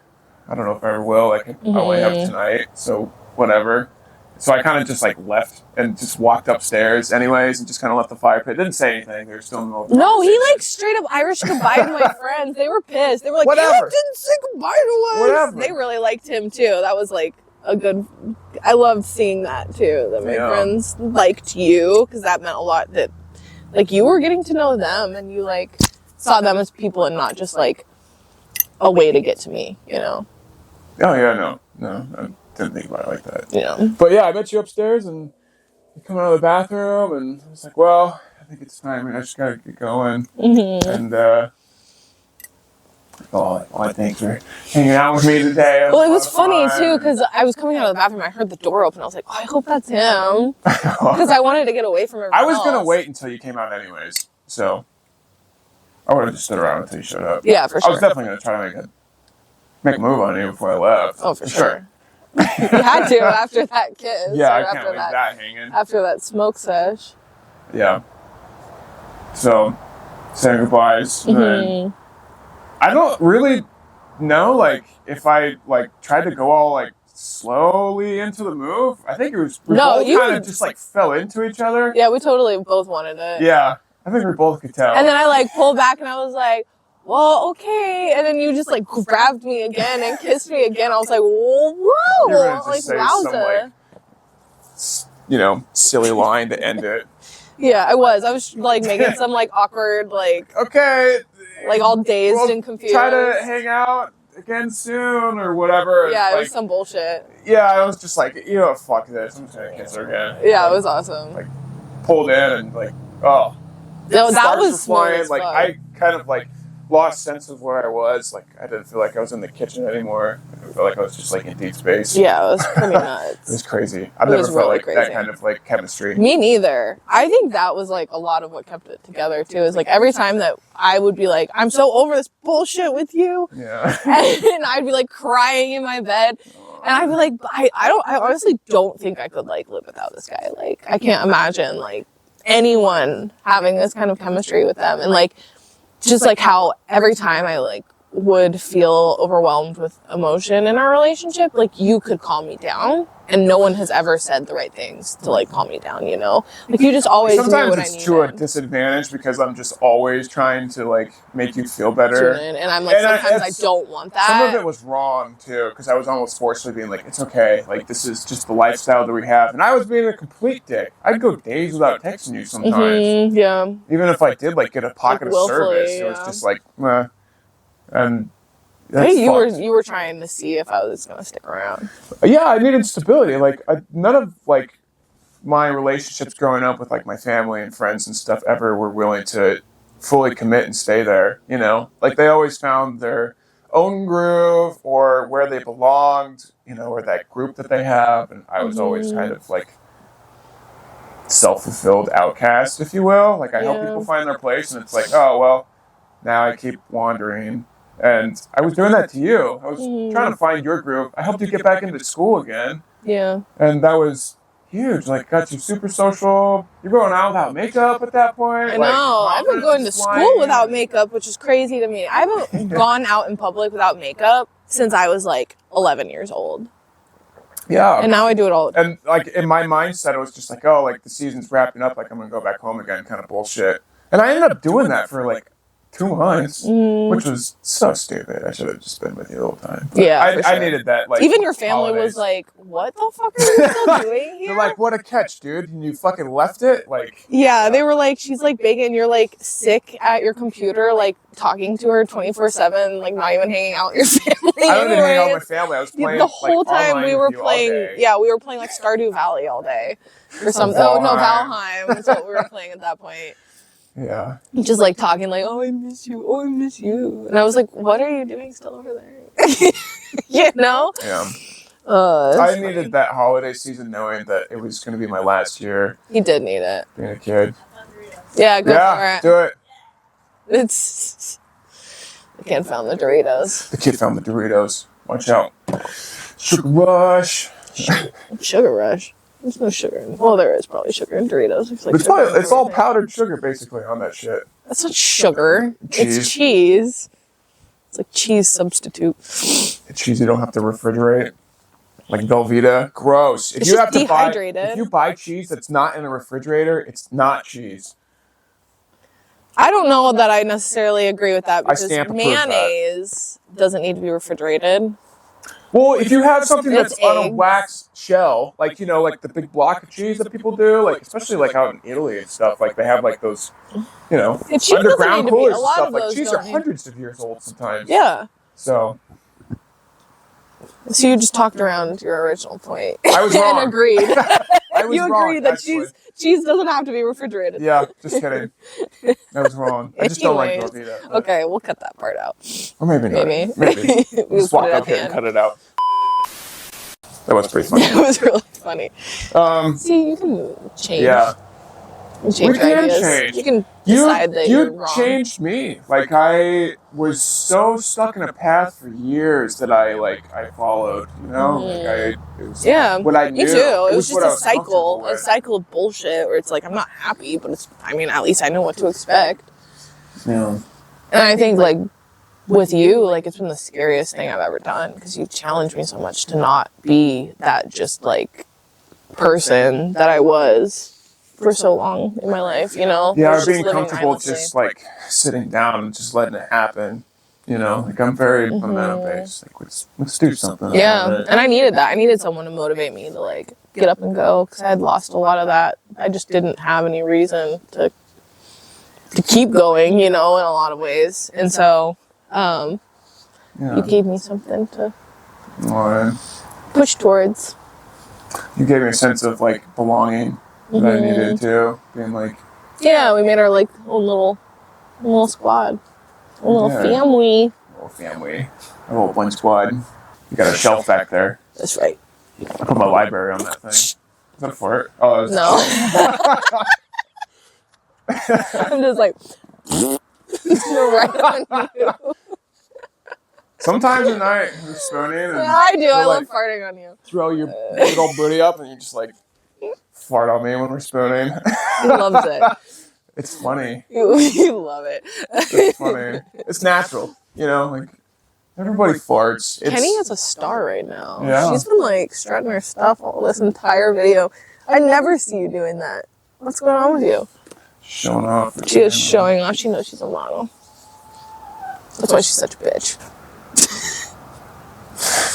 Speaker 2: I don't know if I ever will. Like, I only have tonight, so whatever. So I kind of just like left and just walked upstairs, anyways, and just kind of left the fire pit. Didn't say anything. They were still in the middle of the
Speaker 1: No, he
Speaker 2: conversation.
Speaker 1: like straight up Irish goodbye to my friends. They were pissed. They were like,
Speaker 2: Whatever.
Speaker 1: Caleb didn't say goodbye to us.
Speaker 2: Whatever.
Speaker 1: They really liked him too. That was like a good. I loved seeing that too. That my friends liked you because that meant a lot. That like you were getting to know them and you like saw them as people and not just like a way to get to me. You know.
Speaker 2: Oh yeah, no, I didn't think about it like that.
Speaker 1: Yeah.
Speaker 2: But yeah, I met you upstairs and you come out of the bathroom and I was like, well, I think it's time. I just gotta get going. And thanks for hanging out with me today.
Speaker 1: Well, it was funny too because I was coming out of the bathroom. I heard the door open. I was like, oh, I hope that's him because I wanted to get away from everyone
Speaker 2: I was gonna
Speaker 1: else.
Speaker 2: wait until you came out anyways, so I would have just stood around until you showed up.
Speaker 1: Yeah, for sure.
Speaker 2: I was definitely gonna try to make a move on you before I left.
Speaker 1: Oh, for sure. You had to after that kiss.
Speaker 2: Yeah, I
Speaker 1: or
Speaker 2: can't
Speaker 1: after
Speaker 2: leave that hanging.
Speaker 1: After that smoke sesh.
Speaker 2: Yeah. So, saying goodbyes. And then I don't really know, like, if I, like, tried to go all, like, slowly into the move. I think it was, we both kind of just, like, fell into each other.
Speaker 1: Yeah, we totally both wanted it.
Speaker 2: Yeah. I think we both could tell.
Speaker 1: And then I, like, pulled back and I was like, well, okay. And then you just, like, grabbed me again and kissed me again. I was like, whoa.
Speaker 2: You're gonna just
Speaker 1: Like,
Speaker 2: say
Speaker 1: wowza.
Speaker 2: some, like, you know, silly line to end it.
Speaker 1: Yeah, I was, like, making some, like, awkward, like...
Speaker 2: Okay.
Speaker 1: Like, all dazed and confused.
Speaker 2: Try to hang out again soon or whatever.
Speaker 1: Yeah, it
Speaker 2: like,
Speaker 1: was some bullshit.
Speaker 2: Yeah, I was just like, you know what, fuck this. I'm just gonna kiss her again.
Speaker 1: Yeah, it was awesome.
Speaker 2: Like, pulled in and, like, oh.
Speaker 1: No, that
Speaker 2: Sparks
Speaker 1: was
Speaker 2: were flying.
Speaker 1: smooth as
Speaker 2: Like,
Speaker 1: fuck.
Speaker 2: I kind of, like, lost sense of where I was. Like, I didn't feel like I was in the kitchen anymore. I felt like I was just, like, in deep space.
Speaker 1: Yeah, it was pretty nuts.
Speaker 2: It was crazy. I've never felt
Speaker 1: really
Speaker 2: like
Speaker 1: crazy.
Speaker 2: that kind of, like, chemistry.
Speaker 1: Me neither. I think that was like a lot of what kept it together too. Is like every time that I would be like, I'm so over this bullshit with you.
Speaker 2: Yeah.
Speaker 1: And I'd be like crying in my bed. And I'd be like, I honestly don't think I could like live without this guy. Like I can't imagine like anyone having this kind of chemistry with them. And like, just like how every time I like would feel overwhelmed with emotion in our relationship, like you could calm me down and no one has ever said the right things to like calm me down, you know? Like you just always knew
Speaker 2: Sometimes
Speaker 1: what I
Speaker 2: it's
Speaker 1: needed.
Speaker 2: to a disadvantage because I'm just always trying to like make you feel better.
Speaker 1: And I'm like, sometimes I don't want that.
Speaker 2: Some of it was wrong too because I was almost forcefully being like, it's okay, like this is just the lifestyle that we have, and I was being a complete dick. I'd go days without texting you sometimes.
Speaker 1: Yeah.
Speaker 2: Even if I did like get a pocket of
Speaker 1: willfully,
Speaker 2: service, it was just like, meh. And
Speaker 1: I think
Speaker 2: fucked.
Speaker 1: you were trying to see if I was gonna stick around.
Speaker 2: Yeah, I needed stability. Like none of like my relationships growing up with like my family and friends and stuff ever were willing to fully commit and stay there. You know, like they always found their own groove or where they belonged. You know, or that group that they have, and I was always kind of like self-fulfilled outcast, if you will. Like I help people find their place, and it's like, oh well, now I keep wandering. And I was doing that to you. I was trying to find your group. I helped you get back into school again.
Speaker 1: Yeah.
Speaker 2: And that was huge. Like, got you super social. You're going out without makeup at that point.
Speaker 1: I know. I've been going to school without makeup, which is crazy to me. I haven't gone out in public without makeup since I was like 11 years old.
Speaker 2: Yeah.
Speaker 1: And now I do it all the time.
Speaker 2: And like in my mindset, it was just like, oh, like the season's wrapping up. Like I'm going to go back home again kind of bullshit. And I ended up doing that for like 2 months, which was so stupid. I should have just been with you the whole time. But
Speaker 1: yeah,
Speaker 2: I needed that. Like
Speaker 1: even your family
Speaker 2: holidays.
Speaker 1: was like, "What the fuck are you still doing here?"
Speaker 2: They're like, "What a catch, dude! And you fucking left it." Like,
Speaker 1: yeah, they were like, "She's like big, and you're like sick at your computer, like talking to her 24/7, like not even hanging out with your family."
Speaker 2: I didn't hang out with my family. I was playing
Speaker 1: the whole
Speaker 2: like,
Speaker 1: time we were playing. Yeah, we were playing like Stardew Valley all day or something. Oh no, Valheim. That's what we were playing at that point.
Speaker 2: Yeah.
Speaker 1: Just like talking like, oh, I miss you. Oh, I miss you. And I was like, what are you doing still over there? You know?
Speaker 2: Yeah.
Speaker 1: I
Speaker 2: needed that holiday season knowing that it was going to be my last year.
Speaker 1: He did need it.
Speaker 2: Being a kid.
Speaker 1: Yeah, go for it.
Speaker 2: Do it.
Speaker 1: It's... The kid found the Doritos.
Speaker 2: The kid found the Doritos. Watch out. Sugar Rush.
Speaker 1: Sugar Rush. There's no sugar in. Well, there is probably sugar in Doritos.
Speaker 2: It's all powdered sugar basically on that shit.
Speaker 1: That's not sugar.
Speaker 2: Cheese.
Speaker 1: It's cheese. It's like cheese substitute.
Speaker 2: Cheese you don't have to refrigerate. Like Velveeta. Gross. If
Speaker 1: It's
Speaker 2: you
Speaker 1: just
Speaker 2: have to buy,
Speaker 1: dehydrated.
Speaker 2: if you buy cheese that's not in a refrigerator, it's not cheese.
Speaker 1: I don't know that I necessarily agree with that because
Speaker 2: stamp approve
Speaker 1: mayonnaise doesn't need to be refrigerated.
Speaker 2: Well, if you have something that's
Speaker 1: It's
Speaker 2: on a
Speaker 1: eggs.
Speaker 2: wax shell, like, you know, like the big block of cheese that people do, like, especially like out in Italy and stuff, like they have like those, you know,
Speaker 1: Yeah, cheese doesn't
Speaker 2: underground
Speaker 1: need to be-
Speaker 2: coolers
Speaker 1: a
Speaker 2: and
Speaker 1: lot
Speaker 2: stuff.
Speaker 1: of
Speaker 2: Like
Speaker 1: those
Speaker 2: cheese are
Speaker 1: don't need-
Speaker 2: hundreds of years old sometimes.
Speaker 1: Yeah.
Speaker 2: So
Speaker 1: So you just talked around your original point.
Speaker 2: I was wrong.
Speaker 1: And agreed.
Speaker 2: I was
Speaker 1: You
Speaker 2: wrong,
Speaker 1: agree that
Speaker 2: actually.
Speaker 1: cheese doesn't have to be refrigerated.
Speaker 2: Yeah, just kidding. I was wrong. I just don't like
Speaker 1: Anyways.
Speaker 2: Velveeta. but-
Speaker 1: Okay, we'll cut that part out.
Speaker 2: Or maybe not.
Speaker 1: Maybe.
Speaker 2: Maybe.
Speaker 1: We'll
Speaker 2: Just
Speaker 1: put
Speaker 2: walk
Speaker 1: it
Speaker 2: up
Speaker 1: at
Speaker 2: here
Speaker 1: the
Speaker 2: and
Speaker 1: end.
Speaker 2: cut it out. That was pretty funny.
Speaker 1: It was really funny. See, you can change.
Speaker 2: Yeah.
Speaker 1: You can change
Speaker 2: We can
Speaker 1: ideas.
Speaker 2: change.
Speaker 1: You can decide that you're wrong.
Speaker 2: changed me. Like I was so stuck in a path for years that I followed. You know, it was
Speaker 1: Yeah,
Speaker 2: what I
Speaker 1: me
Speaker 2: knew.
Speaker 1: too. It was
Speaker 2: what
Speaker 1: just
Speaker 2: I
Speaker 1: a cycle,
Speaker 2: comfortable
Speaker 1: a
Speaker 2: with.
Speaker 1: cycle of bullshit where it's like I'm not happy, but it's. I mean, at least I know what to expect.
Speaker 2: Yeah.
Speaker 1: And I think like with you, like it's been the scariest thing I've ever done because you challenged me so much to not be that just like person that I was for so long in my life. You know?
Speaker 2: Yeah,
Speaker 1: Just
Speaker 2: being
Speaker 1: living
Speaker 2: comfortable
Speaker 1: mindlessly.
Speaker 2: just like sitting down and just letting it happen. You know, like I'm very momentum based. Like let's do something.
Speaker 1: Yeah,
Speaker 2: about it.
Speaker 1: and I needed that. I needed someone to motivate me to like get up and go because I had lost a lot of that. I just didn't have any reason to keep going, you know, in a lot of ways. And so
Speaker 2: Yeah.
Speaker 1: you gave me something to
Speaker 2: All right.
Speaker 1: push towards.
Speaker 2: You gave me a sense of like belonging that I needed too. Being like,
Speaker 1: Yeah, we made our like own little squad, a little
Speaker 2: Yeah.
Speaker 1: family.
Speaker 2: little family, a little one squad. You got a shelf back there.
Speaker 1: That's right.
Speaker 2: I put my library on that thing. Is that a fart? Oh, it was
Speaker 1: No. I'm just like right on you.
Speaker 2: Sometimes at night, you're spooning and
Speaker 1: I do. I
Speaker 2: you're
Speaker 1: love
Speaker 2: like,
Speaker 1: farting on you.
Speaker 2: throw your big old booty up and you just like fart on me when we're spooning.
Speaker 1: He loves it.
Speaker 2: It's funny.
Speaker 1: You love it.
Speaker 2: It's funny. It's natural. You know, like everybody farts.
Speaker 1: Kenny has a star right now.
Speaker 2: Yeah.
Speaker 1: She's been like strutting her stuff all this entire video. I never see you doing that. What's going on with you?
Speaker 2: Showing off.
Speaker 1: She is showing off. She knows she's a model. That's why she's such a bitch.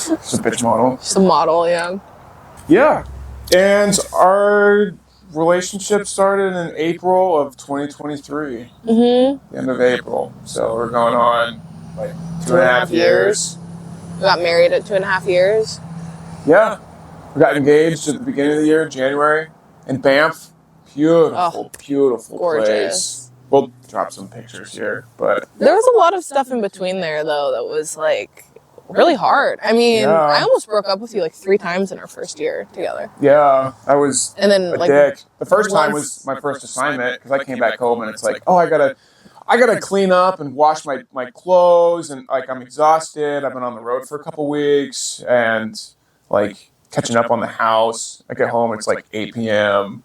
Speaker 2: It's a bitch model.
Speaker 1: She's a model, yeah.
Speaker 2: Yeah. And our relationship started in April of 2023.
Speaker 1: Mm-hmm.
Speaker 2: The end of April. So we're going on like 2.5 years.
Speaker 1: We got married at 2.5 years.
Speaker 2: Yeah. We got engaged at the beginning of the year, January, in Banff. Beautiful, beautiful
Speaker 1: gorgeous.
Speaker 2: place. We'll drop some pictures here, but
Speaker 1: There was a lot of stuff in between there, though, that was like really hard. I mean,
Speaker 2: Yeah.
Speaker 1: I almost broke up with you like 3 times in our first year together.
Speaker 2: yeah, I was
Speaker 1: And then
Speaker 2: a
Speaker 1: like
Speaker 2: dick. The first time
Speaker 1: once-
Speaker 2: was my first assignment because I came back home and it's like, oh, I gotta clean up and wash my clothes and like I'm exhausted. I've been on the road for a couple weeks and like catching up on the house. I get home, it's like 8 p.m.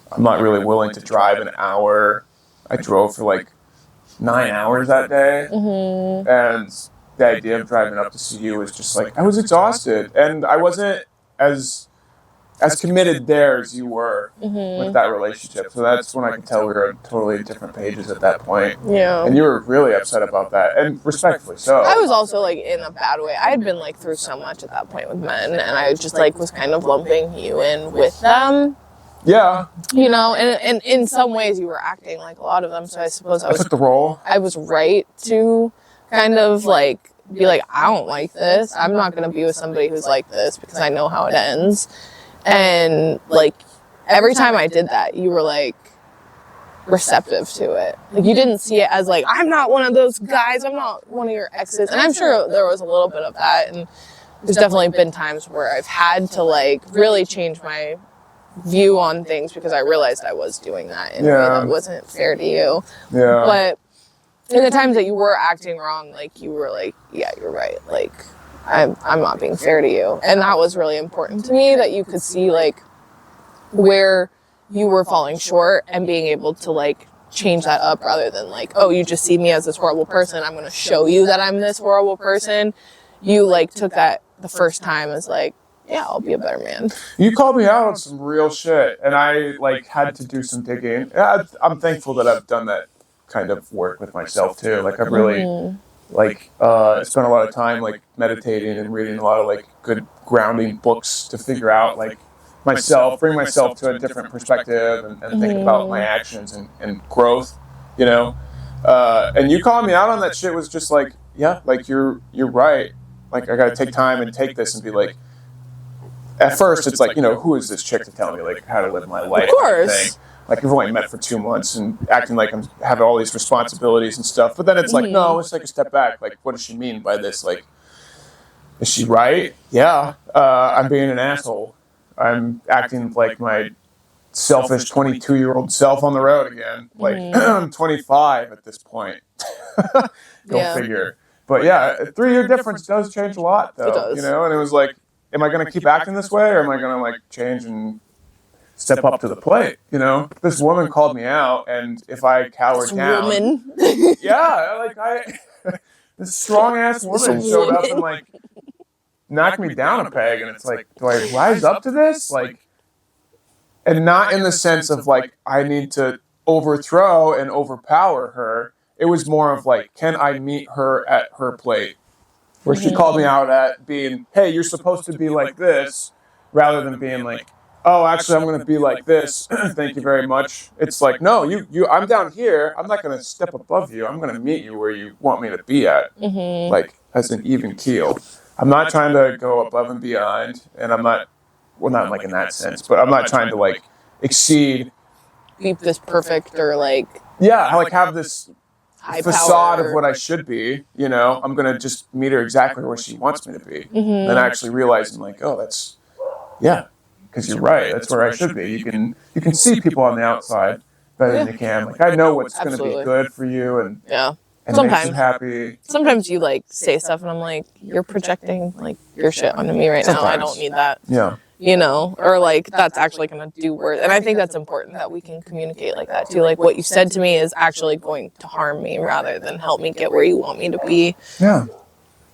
Speaker 2: I'm not really willing to drive an hour. I drove for like 9 hours that day.
Speaker 1: Mm-hmm.
Speaker 2: And the idea of driving up to see you was just like, I was exhausted. And I wasn't as committed there as you were with that relationship. So that's when I could tell we were on totally different pages at that point.
Speaker 1: Yeah.
Speaker 2: And you were really upset about that. And respectfully so.
Speaker 1: I was also like in a bad way. I had been like through so much at that point with men, and I just like was kind of lumping you in with them.
Speaker 2: Yeah.
Speaker 1: You know, and in some ways you were acting like a lot of them. So I suppose
Speaker 2: I took the role.
Speaker 1: I was right to kind of like be like, I don't like this. I'm not going to be with somebody who's like this because I know how it ends. And like every time I did that, you were like receptive to it. Like you didn't see it as like, I'm not one of those guys. I'm not one of your exes. And I'm sure there was a little bit of that. And there's definitely been times where I've had to like really change my view on things because I realized I was doing that in a way that wasn't fair to you.
Speaker 2: Yeah.
Speaker 1: But in the times that you were acting wrong, like you were like, yeah, you're right. Like I'm not being fair to you. And that was really important to me, that you could see like where you were falling short and being able to like change that up rather than like, oh, you just see me as this horrible person, I'm going to show you that I'm this horrible person. You like took that the first time as like, yeah, I'll be a better man.
Speaker 2: You called me out on some real shit, and I like had to do some digging. Yeah, I'm thankful that I've done that kind of work with myself too. Like I've really like spent a lot of time like meditating and reading a lot of like good grounding books to figure out like myself, bring myself to a different perspective and think about my actions and growth, you know. And you calling me out on that shit was just like, yeah, like you're right. Like I got to take time and take this and be like. At first, it's like, you know, who is this chick to tell me like how to live my life?
Speaker 1: Of course.
Speaker 2: Like we've only met for 2 months and acting like I'm having all these responsibilities and stuff. But then it's like, no, let's take a step back. Like, what does she mean by this? Like, is she right? Yeah, I'm being an asshole. I'm acting like my selfish 22-year-old self on the road again. Like I'm 25 at this point. Go figure. But yeah, a 3-year difference does change a lot, though.
Speaker 1: It does.
Speaker 2: You know, and it was like. Am I going to keep acting this way, or am I going to like change and step up to the plate? You know, this woman called me out, and if I cowered down, this strong ass woman showed up and like knocked me down a peg, and it's like, do I rise up to this? Like, and not in the sense of like I need to overthrow and overpower her. It was more of like, can I meet her at her plate? Where she called me out at being, hey, you're supposed to be like this, rather than being like, oh, actually, I'm going to be like this. Thank you very much. It's like, no, I'm down here. I'm not going to step above you. I'm going to meet you where you want me to be at, like as an even keel. I'm not trying to go above and beyond, and I'm not, well, not like in that sense, but I'm not trying to like exceed.
Speaker 1: Keep this perfect or like.
Speaker 2: Yeah, I like have this. Facade
Speaker 1: power.
Speaker 2: of what I should be, you know, I'm going to just meet her exactly where she wants me to be. Then actually realizing like, oh, that's, yeah, because you're right. That's where I should be. You can see people on the outside better than you can. Like I know what's going to be good for you and
Speaker 1: sometimes
Speaker 2: makes you happy.
Speaker 1: Sometimes you like say stuff and I'm like, you're projecting like your shit onto me right now. I don't need that.
Speaker 2: Yeah.
Speaker 1: You know, or like that's actually going to do worse. And I think that's important that we can communicate like that too. Like what you said to me is actually going to harm me rather than help me get where you want me to be.
Speaker 2: Yeah.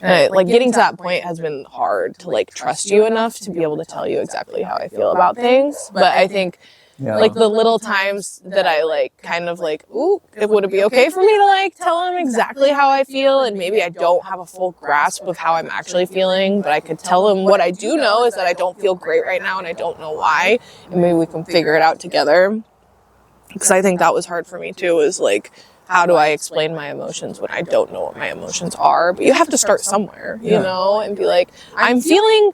Speaker 1: And like getting to that point has been hard to like trust you enough to be able to tell you exactly how I feel about things. But I think like the little times that I like kind of like, ooh, would it be okay for me to like tell him exactly how I feel? And maybe I don't have a full grasp of how I'm actually feeling, but I could tell him what I do know is that I don't feel great right now and I don't know why. And maybe we can figure it out together. Because I think that was hard for me too, is like, how do I explain my emotions when I don't know what my emotions are? But you have to start somewhere, you know, and be like, I'm feeling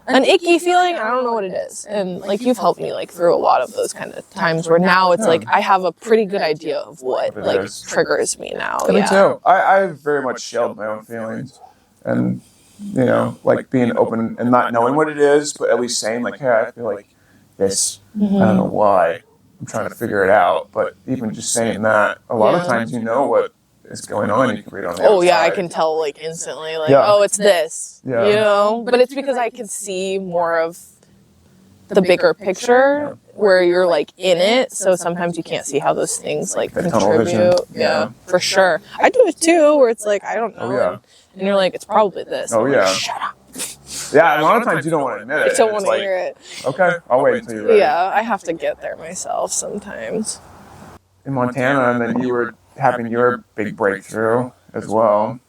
Speaker 1: an icky feeling, I don't know what it is. And like you've helped me like through a lot of those kind of times where now it's like I have a pretty good idea of what like triggers me now.
Speaker 2: Me too. I very much shelled my own feelings and you know, like being open and not knowing what it is, but at least saying like, hey, I feel like this. I don't know why. I'm trying to figure it out. But even just saying that, a lot of times you know what is going on. You can read on the outside.
Speaker 1: Yeah, I can tell like instantly like, oh, it's this. You know? But it's because I can see more of the bigger picture where you're like in it. So sometimes you can't see how those things like contribute. Yeah, for sure. I do it too, where it's like, I don't know. And you're like, it's probably this.
Speaker 2: Oh, yeah.
Speaker 1: Like, shut up.
Speaker 2: Yeah, a lot of times you don't want to admit it.
Speaker 1: I don't want to hear it.
Speaker 2: Okay, I'll wait until you're ready.
Speaker 1: Yeah, I have to get there myself sometimes.
Speaker 2: In Montana, and then you were having your big breakthrough as well.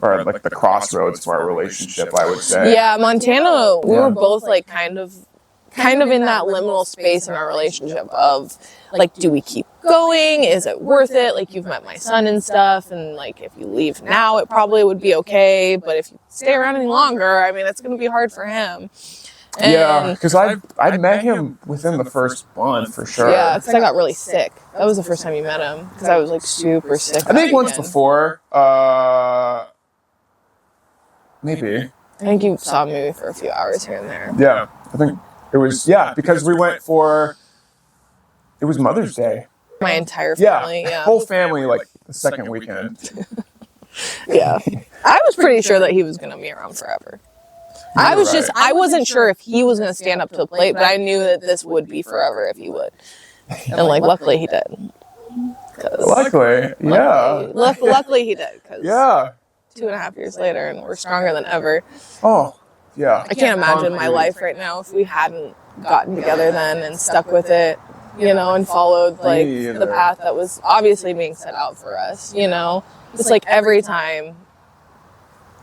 Speaker 2: Or like the crossroads for our relationship, I would say.
Speaker 1: Yeah, Montana, we were both like kind of in that liminal space in our relationship of like, do we keep going? Is it worth it? Like, you've met my son and stuff, and like if you leave now it probably would be okay, but if you stay around any longer, I mean, it's going to be hard for him. And
Speaker 2: yeah, because I met him within the first month for sure.
Speaker 1: Yeah, because I got really sick. That was the first time you met him, because I was like super sick.
Speaker 2: I think once before, maybe.
Speaker 1: I think you saw me for a few hours here and there.
Speaker 2: Yeah, I think it was, because we went for, it was Mother's Day.
Speaker 1: My entire family,
Speaker 2: whole family, like the second weekend.
Speaker 1: Yeah. I was pretty sure that he was going to be around forever. I wasn't sure if he was going to stand up to the plate, but I knew that this would be forever if he would. And like, luckily he did.
Speaker 2: Luckily, yeah.
Speaker 1: Luckily he did, because
Speaker 2: Yeah.
Speaker 1: 2.5 years later, and we're stronger than ever.
Speaker 2: Oh, yeah.
Speaker 1: I can't imagine my life right now if we hadn't gotten together then and stuck with it, you know, and followed like the path that was obviously being set out for us, you know. It's like every time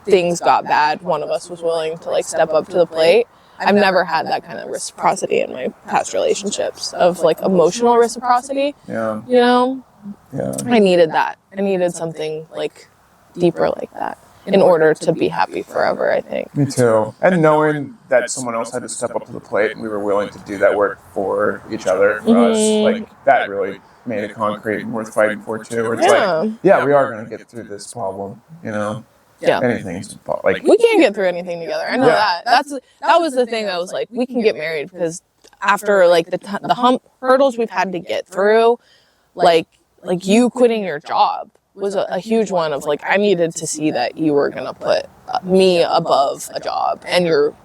Speaker 1: things got bad, one of us was willing to like step up to the plate. I've never had that kind of reciprocity in my past relationships, of like emotional reciprocity.
Speaker 2: Yeah.
Speaker 1: You know?
Speaker 2: Yeah.
Speaker 1: I needed that. I needed something like deeper like that in order to be happy forever, I think.
Speaker 2: Me too. And knowing that someone else had to step up to the plate and we were willing to do that work for each other, for us, like that really made it concrete and worth fighting for too. Where it's like, yeah, we are going to get through this problem, you know?
Speaker 1: Yeah.
Speaker 2: Anything's like,
Speaker 1: we can't get through anything together. I know that. That was the thing. I was like, we can get married, because after like the hurdles we've had to get through, like you quitting your job was a huge one, of like, I needed to see that you were gonna put me above a job and your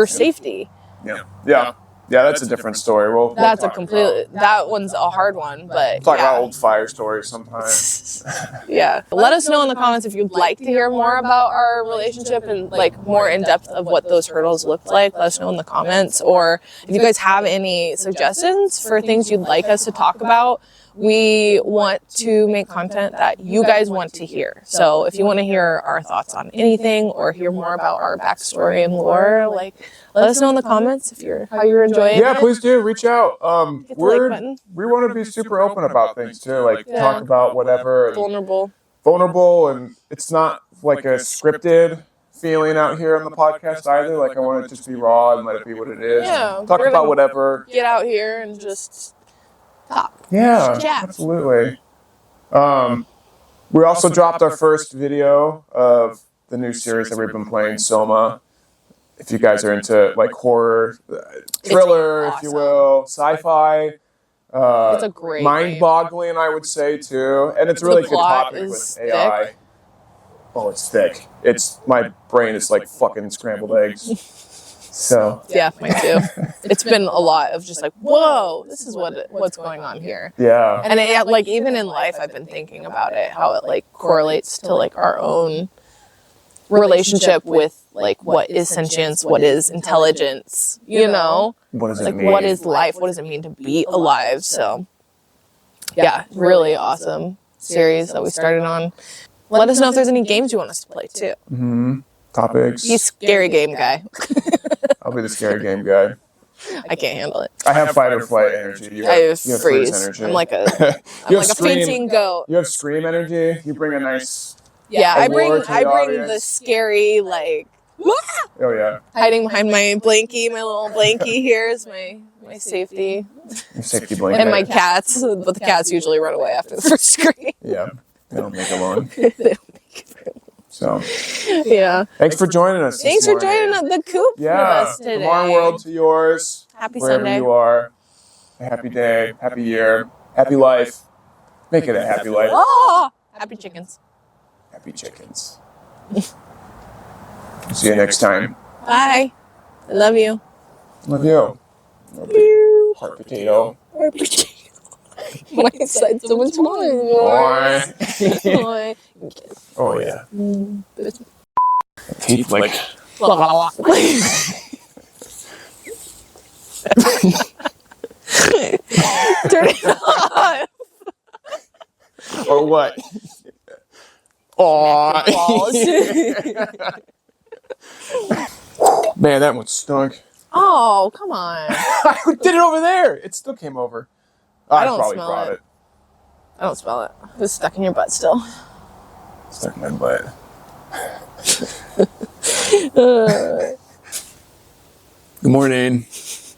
Speaker 1: safety.
Speaker 2: Yeah, that's a different story.
Speaker 1: That's a completely, that one's a hard one, but
Speaker 2: talk about old fire stories sometimes.
Speaker 1: Yeah. Let us know in the comments if you'd like to hear more about our relationship and like more in depth of what those hurdles looked like. Let us know in the comments, or if you guys have any suggestions for things you'd like us to talk about. We want to make content that you guys want to hear. So if you want to hear our thoughts on anything, or hear more about our backstory and lore, like, let us know in the comments how you're enjoying it.
Speaker 2: Yeah, please do reach out. We want to be super open about things too. Like, talk about whatever. Vulnerable, and it's not like a scripted feeling out here on the podcast either. Like, I want it to just be raw and let it be what it is.
Speaker 1: Yeah,
Speaker 2: talk about whatever.
Speaker 1: Get out here and just talk.
Speaker 2: Yeah, absolutely. We also dropped our first video of the new series that we've been playing, Soma. If you guys are into like horror, thriller, if you will, sci-fi.
Speaker 1: It's a great
Speaker 2: mind-boggling, I would say, too. And it's a really good topic with AI. Thick. Oh, it's thick. My brain is like fucking scrambled eggs. So
Speaker 1: yeah, mine too. It's been a lot of just like, whoa, this is what's going on here.
Speaker 2: Yeah.
Speaker 1: And it, like, even in life, I've been thinking about it, how it like correlates to like our own relationship with like what is sentience, what is intelligence, you know?
Speaker 2: What does it
Speaker 1: like
Speaker 2: mean?
Speaker 1: What is life? What does it mean to be alive? So yeah, really awesome series that we started on. Let us know if there's any games you want us to play too.
Speaker 2: Mm-hmm. Topics.
Speaker 1: He's scary game guy.
Speaker 2: I'll be the scary game guy.
Speaker 1: I can't handle it.
Speaker 2: I have fight or flight energy. You
Speaker 1: have freeze energy. I'm like a fainting goat.
Speaker 2: You have scream energy. You bring a nice.
Speaker 1: Yeah, I bring the scary, like.
Speaker 2: Oh yeah.
Speaker 1: Hiding behind my blankie, my little blankie here is my safety.
Speaker 2: Your safety blanket.
Speaker 1: And my cats, but the cats usually run away after the first scream.
Speaker 2: Yeah, they don't make it long. So,
Speaker 1: yeah.
Speaker 2: Thanks for joining us.
Speaker 1: Thanks for joining the Coop with us today.
Speaker 2: From our world to yours.
Speaker 1: Happy
Speaker 2: wherever
Speaker 1: Sunday.
Speaker 2: You are. A happy day, happy year, happy life. Make it a happy life.
Speaker 1: Oh, happy chickens.
Speaker 2: Happy chickens. See you next time.
Speaker 1: Bye. I love you.
Speaker 2: Love you. Heart potato.
Speaker 1: Heart potato. My side someone's mine.
Speaker 2: Oh yeah. Teeth like.
Speaker 1: Turn it off.
Speaker 2: Or what? Aw. Man, that one stunk.
Speaker 1: Oh, come on.
Speaker 2: I did it over there. It still came over. I
Speaker 1: don't
Speaker 2: probably
Speaker 1: smell
Speaker 2: brought
Speaker 1: it.
Speaker 2: it.
Speaker 1: I don't smell it. It was stuck in your butt still.
Speaker 2: Stuck in my butt. Good morning.